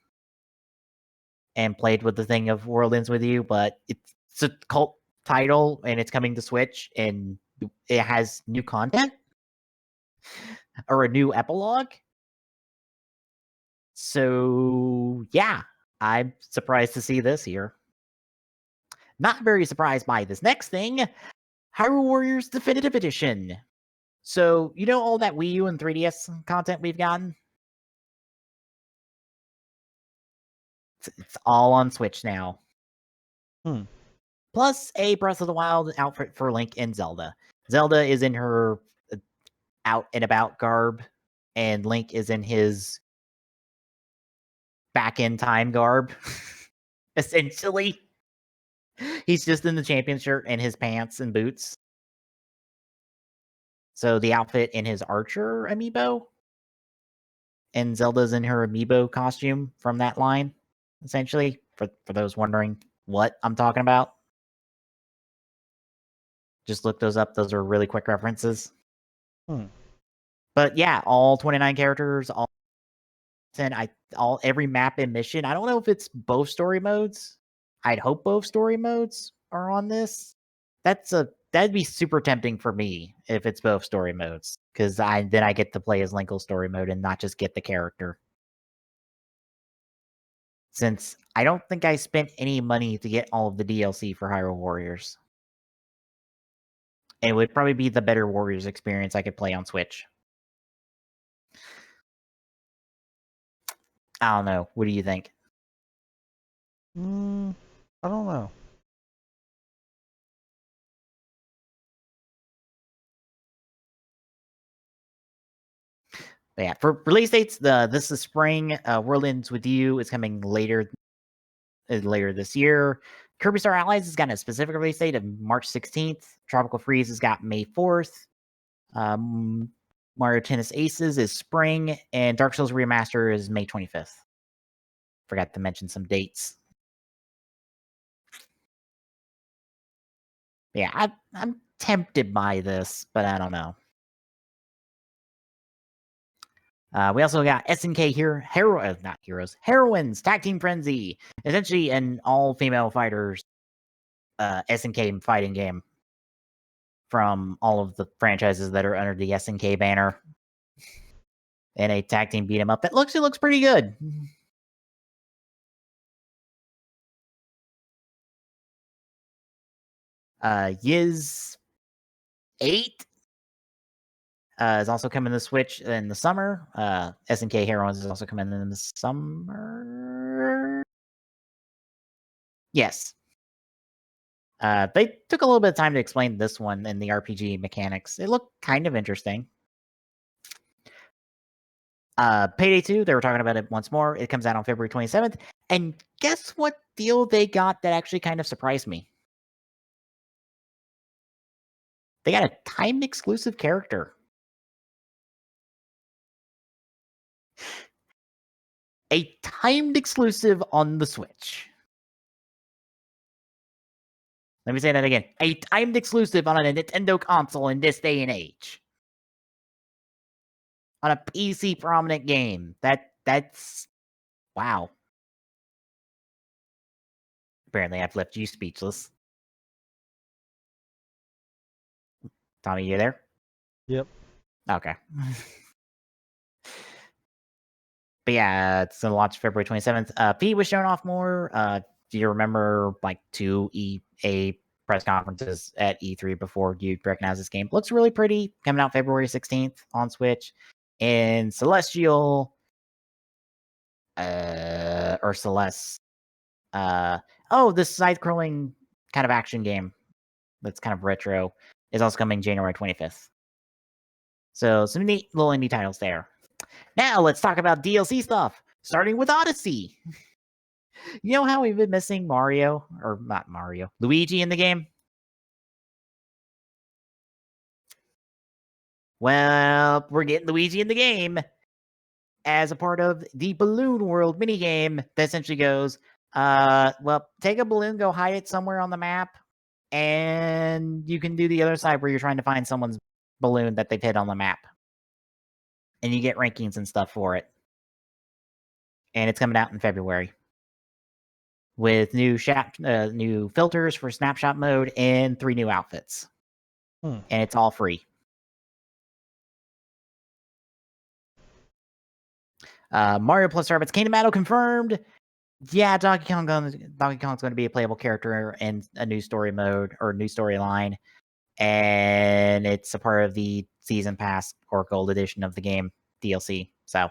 and played with the thing of World Ends With You, but it's a cult title and it's coming to Switch and it has new content or a new epilogue. So yeah, I'm surprised to see this here. Not very surprised by this next thing, Hyrule Warriors Definitive Edition. So you know all that Wii U and 3DS content we've gotten? It's all on Switch now. Plus a Breath of the Wild outfit for Link and Zelda. Zelda is in her out and about garb, and Link is in his back in time garb. Essentially, he's just in the champion shirt and his pants and boots. So the outfit in his Archer amiibo, and Zelda's in her amiibo costume from that line. Essentially, for those wondering what I'm talking about, just look those up. Those are really quick references. But yeah, all 29 characters, all 10, every map and mission. I don't know if it's both story modes. I'd hope both story modes are on this. That'd be super tempting for me if it's both story modes, because then I get to play as Linkle story mode and not just get the character. Since I don't think I spent any money to get all of the DLC for Hyrule Warriors. It would probably be the better Warriors experience I could play on Switch. I don't know. What do you think? I don't know. But yeah, for release dates, this is spring. World Ends With You is coming later this year. Kirby Star Allies has got a specific release date of March 16th. Tropical Freeze has got May 4th. Mario Tennis Aces is spring, and Dark Souls Remaster is May 25th. Forgot to mention some dates. Yeah, I'm tempted by this, but I don't know. We also got SNK here, not heroes, Heroines Tag Team Frenzy, essentially an all-female fighters SNK fighting game from all of the franchises that are under the SNK banner, and a tag team beat 'em up that looks pretty good. Yiz 8 is also coming to Switch in the summer. SNK Heroines is also coming in the summer. Yes. They took a little bit of time to explain this one and the RPG mechanics. It looked kind of interesting. Payday 2, they were talking about it once more. It comes out on February 27th. And guess what deal they got that actually kind of surprised me? They got a timed exclusive character. A timed exclusive on the Switch. Let me say that again. A timed exclusive on a Nintendo console in this day and age. On a PC prominent game. That's wow. Apparently I've left you speechless. Tommy, you there? Yep. Okay. But yeah, it's gonna launch February 27th. Pete was showing off more. Do you remember like 2 EA press conferences at E3 before you recognize this game? Looks really pretty. Coming out February 16th on Switch. And Celestial or Celeste. This side-scrolling kind of action game that's kind of retro is also coming January 25th. So some neat little indie titles there. Now let's talk about DLC stuff, starting with Odyssey. You know how we've been missing Mario, or not Mario, Luigi in the game? Well, we're getting Luigi in the game as a part of the Balloon World minigame that essentially goes, take a balloon, go hide it somewhere on the map, and you can do the other side where you're trying to find someone's balloon that they've hit on the map. And you get rankings and stuff for it. And it's coming out in February with new filters for snapshot mode and 3 new outfits. And it's all free. Mario plus Rabbids Kingdom Battle confirmed. Yeah, Donkey Kong's going to be a playable character in a new story mode or new storyline, and it's a part of the season pass or gold edition of the game DLC. So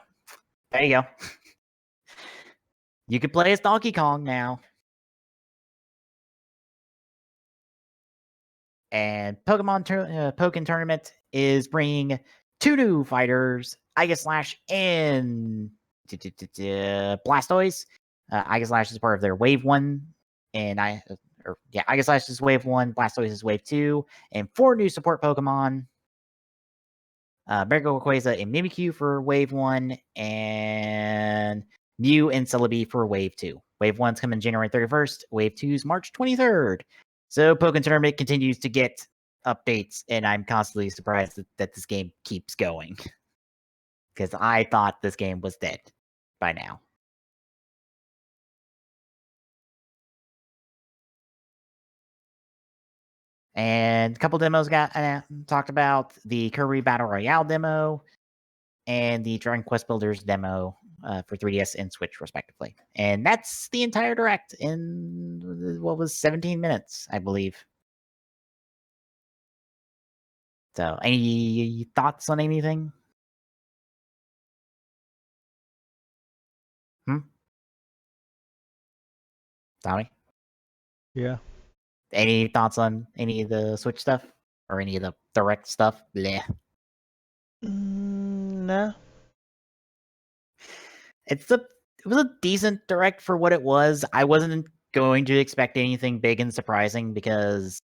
there you go. You can play as Donkey Kong now. And Pokken Tournament is bringing 2 new fighters, Slash and Blastoise. Slash is part of their Wave 1, and Slash is Wave 1, Blastoise is Wave 2, and 4 new support Pokemon. Bergo Rayquaza and Mimikyu for Wave 1, and Mew and Celebi for Wave 2. Wave 1's coming January 31st, Wave 2's March 23rd. So Pokken Tournament continues to get updates, and I'm constantly surprised that this game keeps going. Because I thought this game was dead by now. And a couple demos got talked about. The Kirby Battle Royale demo and the Dragon Quest Builders demo for 3DS and Switch, respectively. And that's the entire Direct in, 17 minutes, I believe. So, any thoughts on anything? Tommy? Yeah. Any thoughts on any of the Switch stuff? Or any of the Direct stuff? Bleh. Nah. It was a decent Direct for what it was. I wasn't going to expect anything big and surprising because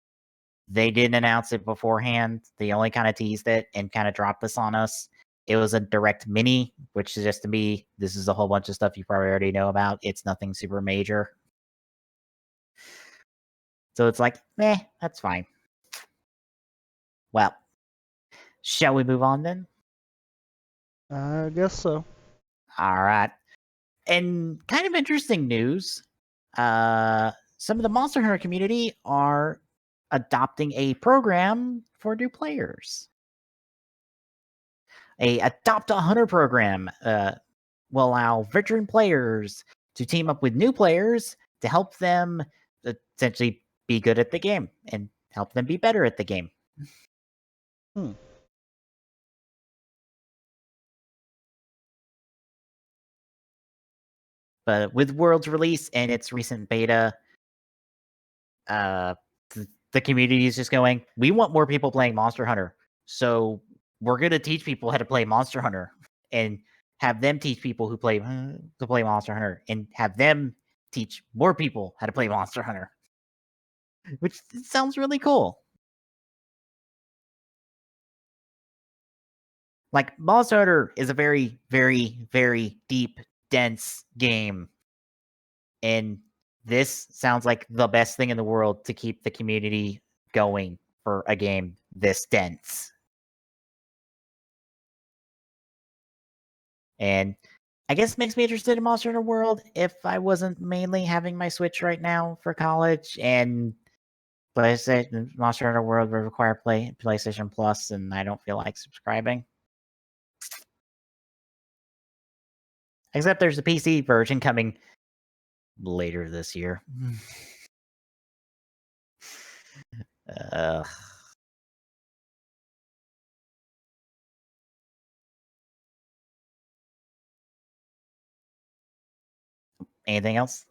they didn't announce it beforehand. They only kind of teased it and kind of dropped this on us. It was a Direct mini, which suggests to me this is a whole bunch of stuff you probably already know about. It's nothing super major. So it's like, that's fine. Well, shall we move on then? I guess so. All right. And kind of interesting news. Some of the Monster Hunter community are adopting a program for new players. A Adopt a Hunter program will allow veteran players to team up with new players to help them essentially be good at the game and help them be better at the game. But with World's release and its recent beta, the community is just going, we want more people playing Monster Hunter. So we're going to teach people how to play Monster Hunter and have them teach people who play to play Monster Hunter and have them teach more people how to play Monster Hunter, which sounds really cool. Like, Monster Hunter is a very, very, very deep, dense game. And this sounds like the best thing in the world to keep the community going for a game this dense. And I guess it makes me interested in Monster Hunter World if I wasn't mainly having my Switch right now for college, and PlayStation Monster Hunter World would require PlayStation Plus, and I don't feel like subscribing. Except there's a PC version coming later this year. Anything else?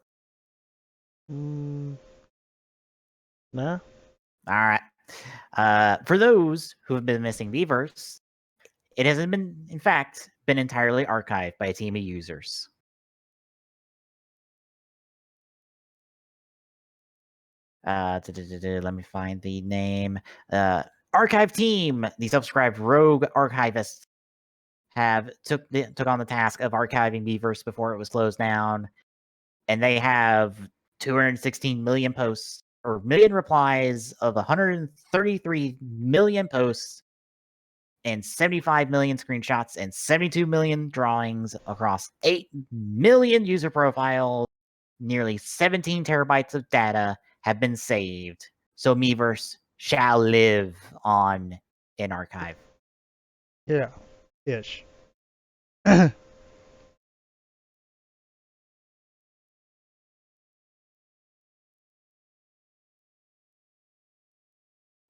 Nah. All right. For those who have been missing Miiverse, it hasn't been, in fact, been entirely archived by a team of users. Let me find the name. Archive team, the self-described rogue archivists, have took on the task of archiving Miiverse before it was closed down, and they have 216 million posts or million replies of 133 million posts and 75 million screenshots and 72 million drawings across 8 million user profiles. Nearly 17 terabytes of data have been saved. So Miiverse shall live on in archive. Yeah. Ish.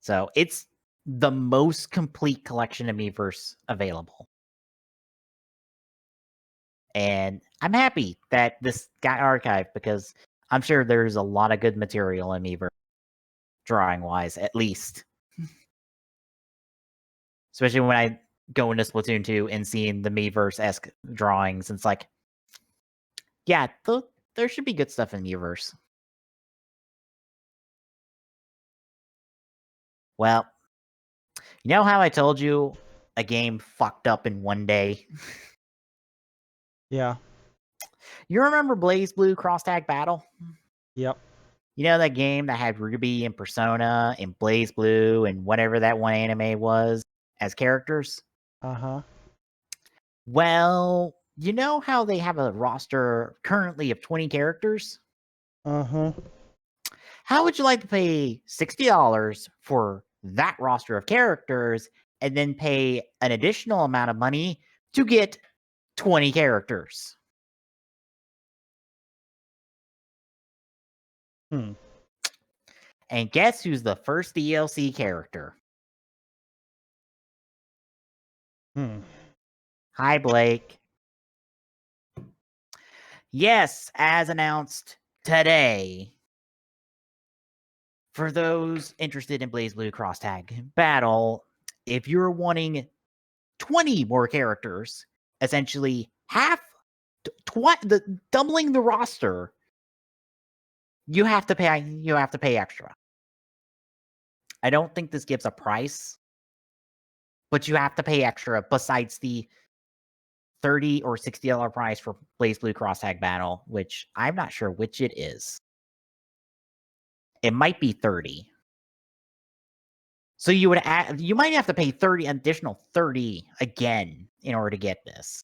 So it's the most complete collection of Miiverse available. And I'm happy that this got archived because I'm sure there's a lot of good material in Miiverse, drawing-wise, at least. Especially when I go into Splatoon 2 and seeing the Miiverse-esque drawings. It's like, yeah, there should be good stuff in Miiverse. Well, you know how I told you a game fucked up in one day? Yeah. You remember Blaze Blue Cross Tag Battle? Yep. You know that game that had Ruby and Persona and Blaze Blue and whatever that one anime was as characters? Uh-huh. Well, you know how they have a roster currently of 20 characters? Uh-huh. How would you like to pay $60 for that roster of characters and then pay an additional amount of money to get 20 characters? Hmm. And guess who's the first DLC character? Hi, Blake. Yes, as announced today. For those interested in Blaze Blue Cross Tag Battle, if you're wanting 20 more characters, essentially doubling the roster, you have to pay extra. I don't think this gives a price, but you have to pay extra besides the $30 or $60 price for Blaze Blue Cross Tag Battle, which I'm not sure which it is. It might be 30. So you might have to pay additional 30 again in order to get this.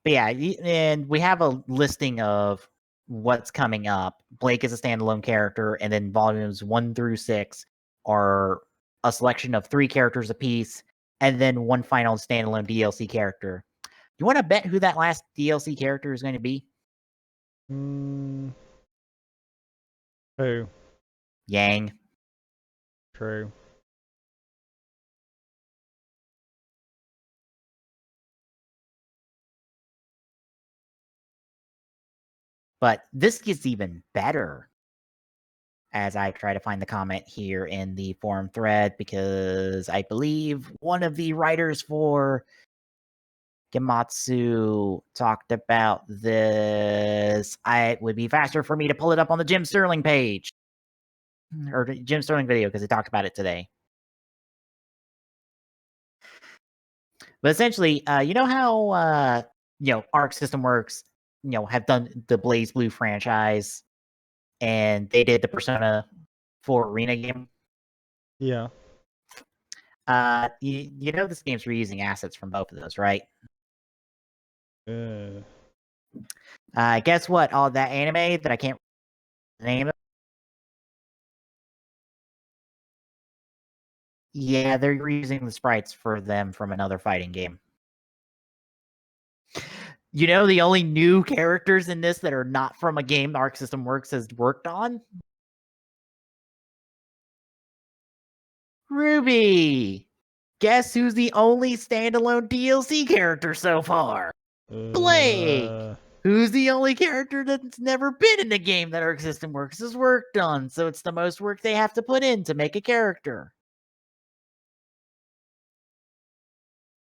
But yeah, and we have a listing of what's coming up. Blake is a standalone character, and then volumes 1 through 6 are a selection of 3 characters apiece, and then one final standalone DLC character. You want to bet who that last DLC character is going to be? Who? Yang. True. But this gets even better as I try to find the comment here in the forum thread, because I believe one of the writers for Gematsu talked about this. It would be faster for me to pull it up on the Jim Sterling page or the Jim Sterling video because he talked about it today. But essentially, you know how Arc System Works, have done the Blaze Blue franchise, and they did the Persona 4 Arena game. Yeah. You know this game's reusing assets from both of those, right? Guess what? All that anime that I can't name it. Yeah, they're reusing the sprites for them from another fighting game. You know the only new characters in this that are not from a game Arc System Works has worked on? Ruby! Guess who's the only standalone DLC character so far? Blake! Who's the only character that's never been in a game that Arc System Works has worked on, so it's the most work they have to put in to make a character.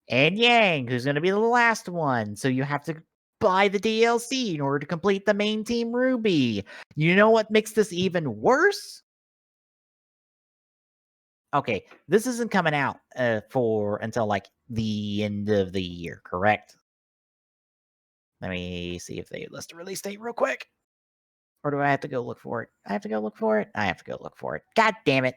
And Yang, who's going to be the last one, so you have to buy the DLC in order to complete the main Team Ruby. You know what makes this even worse? Okay, this isn't coming out until like the end of the year, correct? Let me see if they list a release date real quick. Or do I have to go look for it? I have to go look for it? I have to go look for it. God damn it.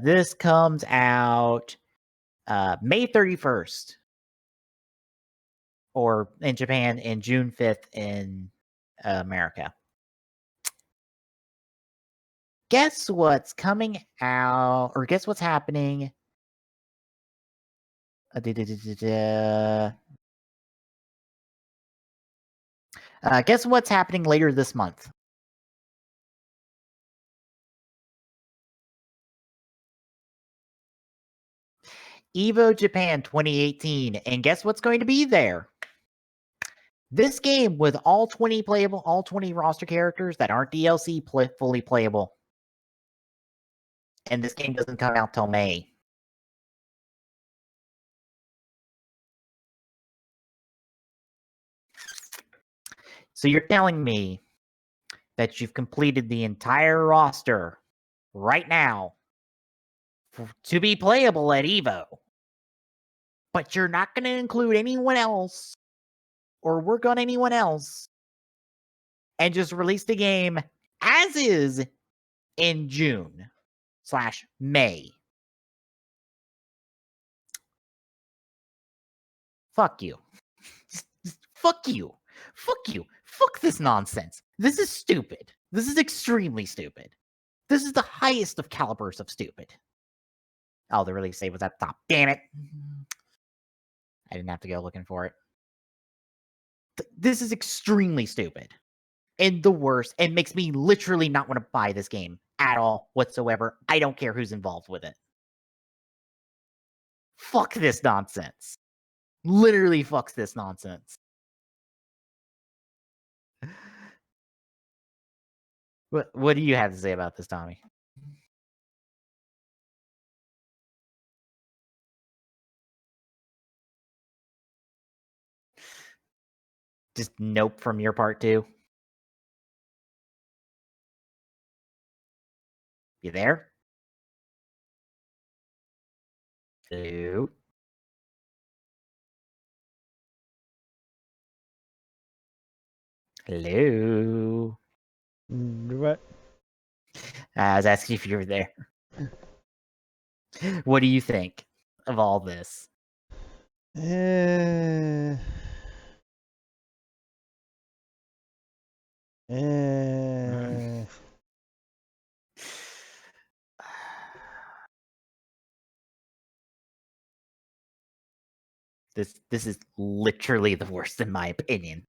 This comes out May 31st. Or in Japan, and June 5th in America. Guess what's coming out, or guess what's happening Guess what's happening later this month? Evo Japan 2018. And guess what's going to be there? This game with all 20 playable, all 20 roster characters that aren't DLC fully playable. And this game doesn't come out till May. So you're telling me that you've completed the entire roster right now to be playable at Evo, but you're not going to include anyone else or work on anyone else and just release the game as is in June/May. Fuck you. Fuck you. Fuck you. Fuck this nonsense. This is stupid. This is extremely stupid. This is the highest of calibers of stupid. Oh, the release date was at the top. Damn it. I didn't have to go looking for it. This is extremely stupid. And the worst. It makes me literally not want to buy this game at all whatsoever. I don't care who's involved with it. Fuck this nonsense. Literally fucks this nonsense. What do you have to say about this, Tommy? Just nope from your part too? You there? Hello? Hello? What? I was asking if you were there. What do you think of all this? This is literally the worst in my opinion.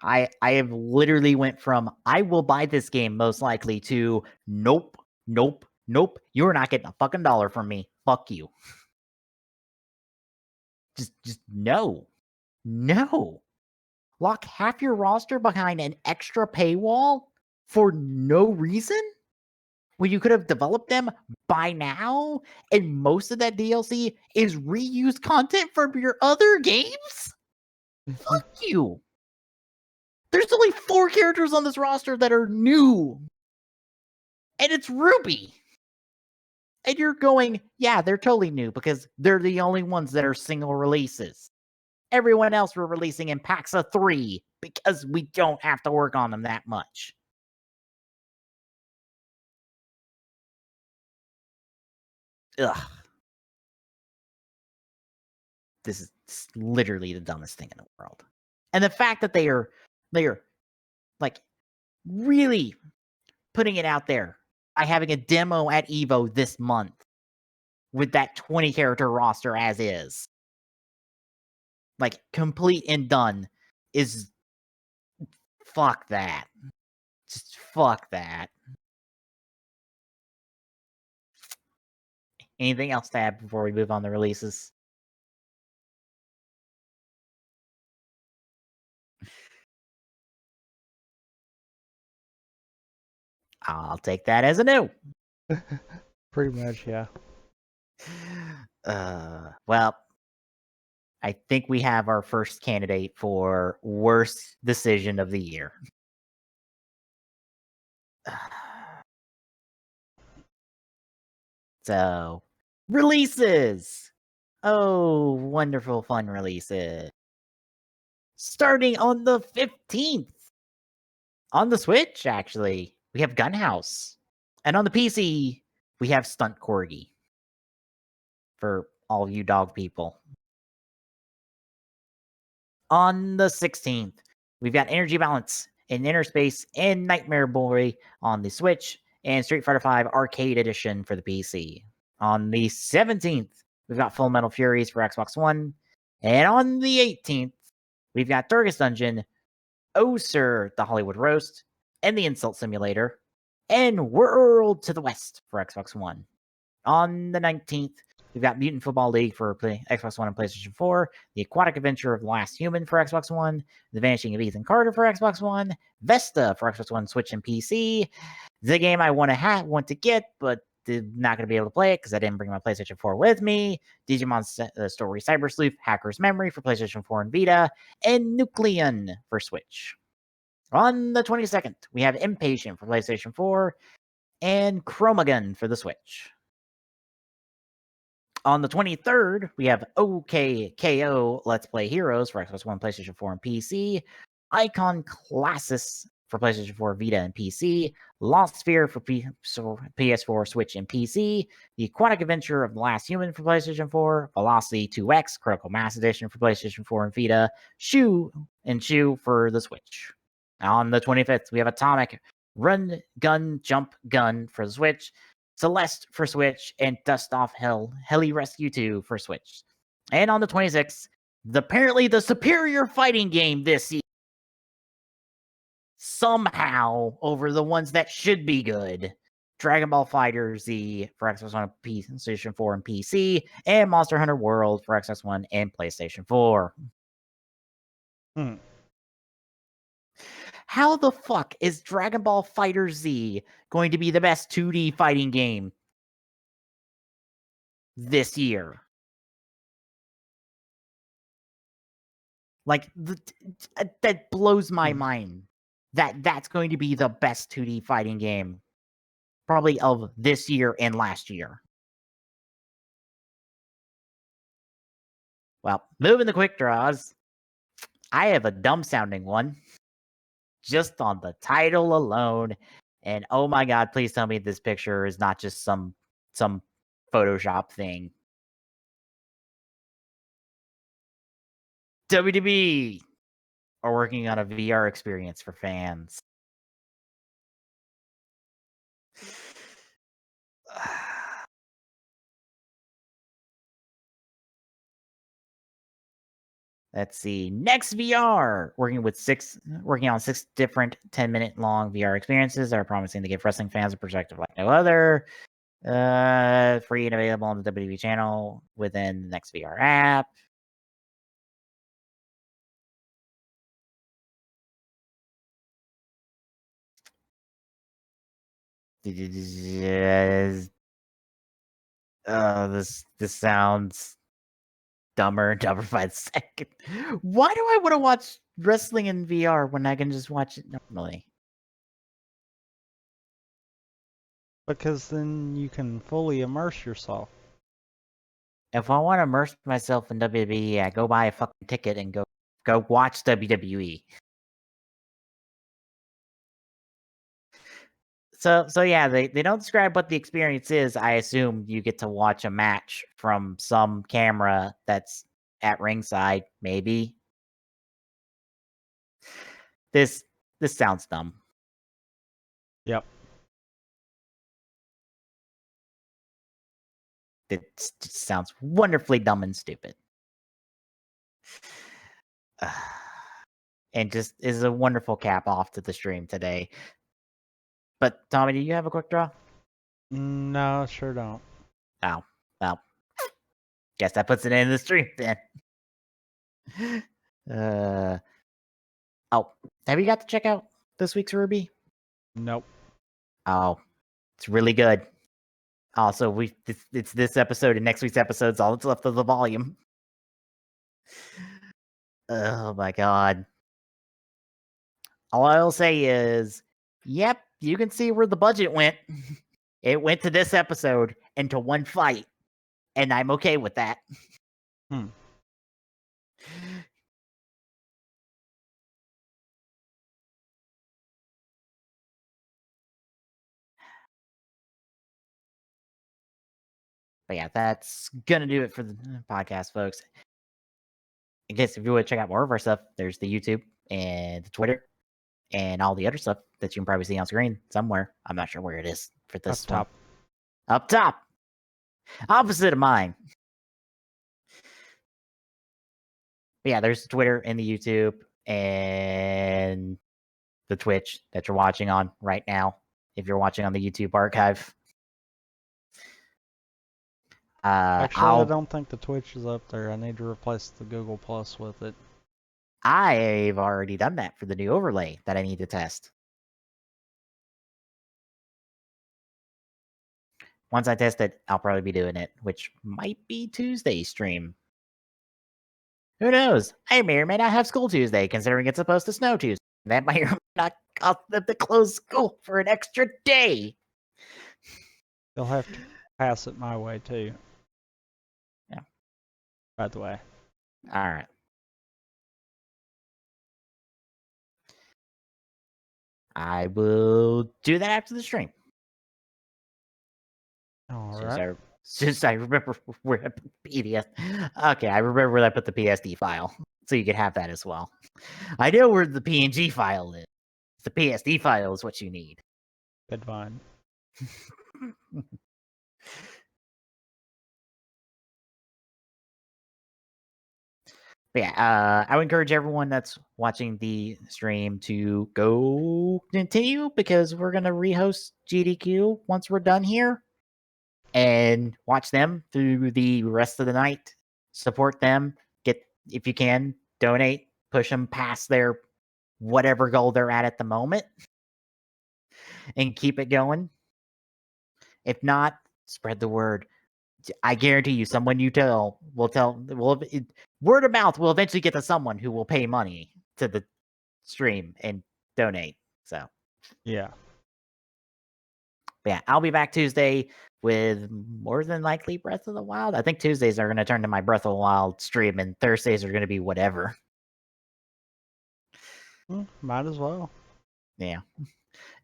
I have literally went from I will buy this game most likely to nope, nope, nope. You're not getting a fucking dollar from me. Fuck you. Just no. No. Lock half your roster behind an extra paywall for no reason? When you could have developed them by now, and most of that DLC is reused content from your other games? Fuck you. There's only 4 characters on this roster that are new. And it's Ruby. And you're going, yeah, they're totally new because they're the only ones that are single releases. Everyone else we're releasing in packs of 3 because we don't have to work on them that much. Ugh. This is literally the dumbest thing in the world. And the fact that they are like really putting it out there by having a demo at Evo this month with that 20 character roster as is, like complete and done, is fuck that. Just fuck that. Anything else to add before we move on to releases? I'll take that as a no. Pretty much, yeah. Well, I think we have our first candidate for worst decision of the year. So, releases. Oh, wonderful, fun releases. Starting on the 15th. On the Switch, actually, we have Gunhouse. And on the PC, we have Stunt Corgi. For all you dog people. On the 16th, we've got Energy Balance in Inner Space and Nightmare Boy on the Switch. and Street Fighter V Arcade Edition for the PC. On the 17th, we've got Full Metal Furies for Xbox One. And on the 18th, we've got Darkest Dungeon, Oh Sir, the Hollywood Roast, and the Insult Simulator, and World to the West for Xbox One. On the 19th, we've got Mutant Football League for Xbox One and PlayStation 4, The Aquatic Adventure of the Last Human for Xbox One, The Vanishing of Ethan Carter for Xbox One, Vesta for Xbox One, Switch, and PC. The game I want to get, but not going to be able to play it because I didn't bring my PlayStation 4 with me. Digimon Story Cyber Sleuth, Hacker's Memory for PlayStation 4 and Vita, and Nucleon for Switch. On the 22nd, we have Impatient for PlayStation 4 and Chromagun for the Switch. On the 23rd, we have OKKO Let's Play Heroes for Xbox One, PlayStation 4, and PC. Icon Classis for PlayStation 4, Vita, and PC. Lost Sphere for PS4, Switch, and PC. The Aquatic Adventure of the Last Human for PlayStation 4. Velocity 2X Critical Mass Edition for PlayStation 4 and Vita. Shoe for the Switch. On the 25th, we have Atomic Run Gun Jump Gun for the Switch. Celeste for Switch, and Dust Off Hell Heli Rescue 2 for Switch. And on the 26th, apparently the superior fighting game this year, somehow over the ones that should be good, Dragon Ball Fighter Z for Xbox One, PlayStation 4, and PC, and Monster Hunter World for Xbox One and PlayStation 4. How the fuck is Dragon Ball Fighter Z going to be the best 2D fighting game this year? Like, that blows my mind. That's going to be the best 2D fighting game probably of this year and last year. Well, moving the quick draws, I have a dumb sounding one just on the title alone. And oh my god, please tell me this picture is not just some Photoshop thing. WWE are working on a VR experience for fans. Let's see. Next VR, working on 6 different 10-minute long VR experiences that are promising to give wrestling fans a perspective like no other. Free and available on the WWE channel within the next VR app. This sounds dumber and dumber by the second. Why do I want to watch wrestling in VR when I can just watch it normally? Because then you can fully immerse yourself. If I want to immerse myself in WWE, I go buy a fucking ticket and go watch WWE. So yeah, they don't describe what the experience is. I assume you get to watch a match from some camera that's at ringside, maybe. This sounds dumb. Yep. It just sounds wonderfully dumb and stupid. And just is a wonderful cap off to the stream today. But Tommy, do you have a quick draw? No, sure don't. Oh, well. Guess that puts it in the stream then. Oh, have you got to check out this week's Ruby? Nope. Oh, it's really good. Also, it's this episode and next week's episode's all that's left of the volume. Oh my god. All I'll say is, yep, you can see where the budget went. It went to this episode and to one fight, and I'm okay with that. But yeah, that's gonna do it for the podcast, folks. I guess if you want to check out more of our stuff, there's the YouTube and the Twitter and all the other stuff that you can probably see on screen somewhere. I'm not sure where it is for this Up top. one. Up top. Opposite of mine. But yeah, there's Twitter and the YouTube and the Twitch that you're watching on right now. If you're watching on the YouTube archive. Actually, I don't think the Twitch is up there. I need to replace the Google Plus with it. I've already done that for the new overlay that I need to test. Once I test it, I'll probably be doing it, which might be Tuesday's stream. Who knows? I may or may not have school Tuesday, considering it's supposed to snow Tuesday. That might or may not cause them to close school for an extra day. You'll have to pass it my way, too. Yeah. By the way. All right. I will do that after the stream. All right. Since I remember where I put the PDF. Okay, I remember where I put the PSD file, so you can have that as well. I know where the PNG file is. The PSD file is what you need. Good find. But yeah, I would encourage everyone that's watching the stream to go continue because we're gonna rehost GDQ once we're done here, and watch them through the rest of the night. Support them. Get, if you can, donate. Push them past their whatever goal they're at the moment, and keep it going. If not, spread the word. I guarantee you, someone you tell will word of mouth will eventually get to someone who will pay money to the stream and donate. So yeah. But yeah, I'll be back Tuesday with more than likely Breath of the Wild. I think Tuesdays are going to turn to my Breath of the Wild stream, and Thursdays are going to be whatever. Might as well. Yeah.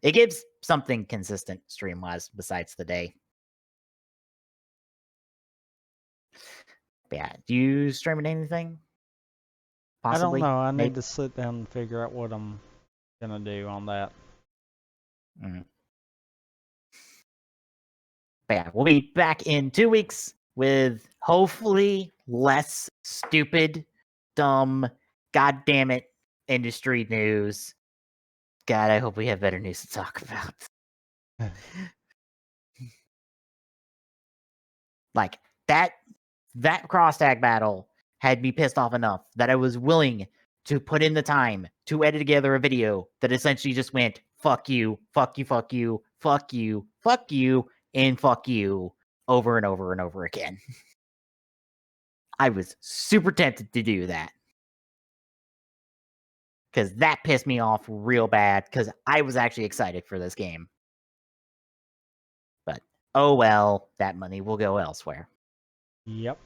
It gives something consistent stream-wise besides the day. But yeah, do you stream anything? Possibly? I don't know. I need to sit down and figure out what I'm going to do on that. Mm. But yeah, we'll be back in 2 weeks with hopefully less stupid, dumb, goddammit industry news. God, I hope we have better news to talk about. Like, that cross tag battle had me pissed off enough that I was willing to put in the time to edit together a video that essentially just went, fuck you, fuck you, fuck you, fuck you, fuck you, and fuck you over and over and over again. I was super tempted to do that. Because that pissed me off real bad, because I was actually excited for this game. But, oh well, that money will go elsewhere. Yep.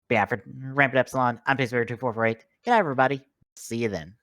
But yeah, for Rampant Epsilon, I'm Pacebear2448. Good night, everybody. See you then.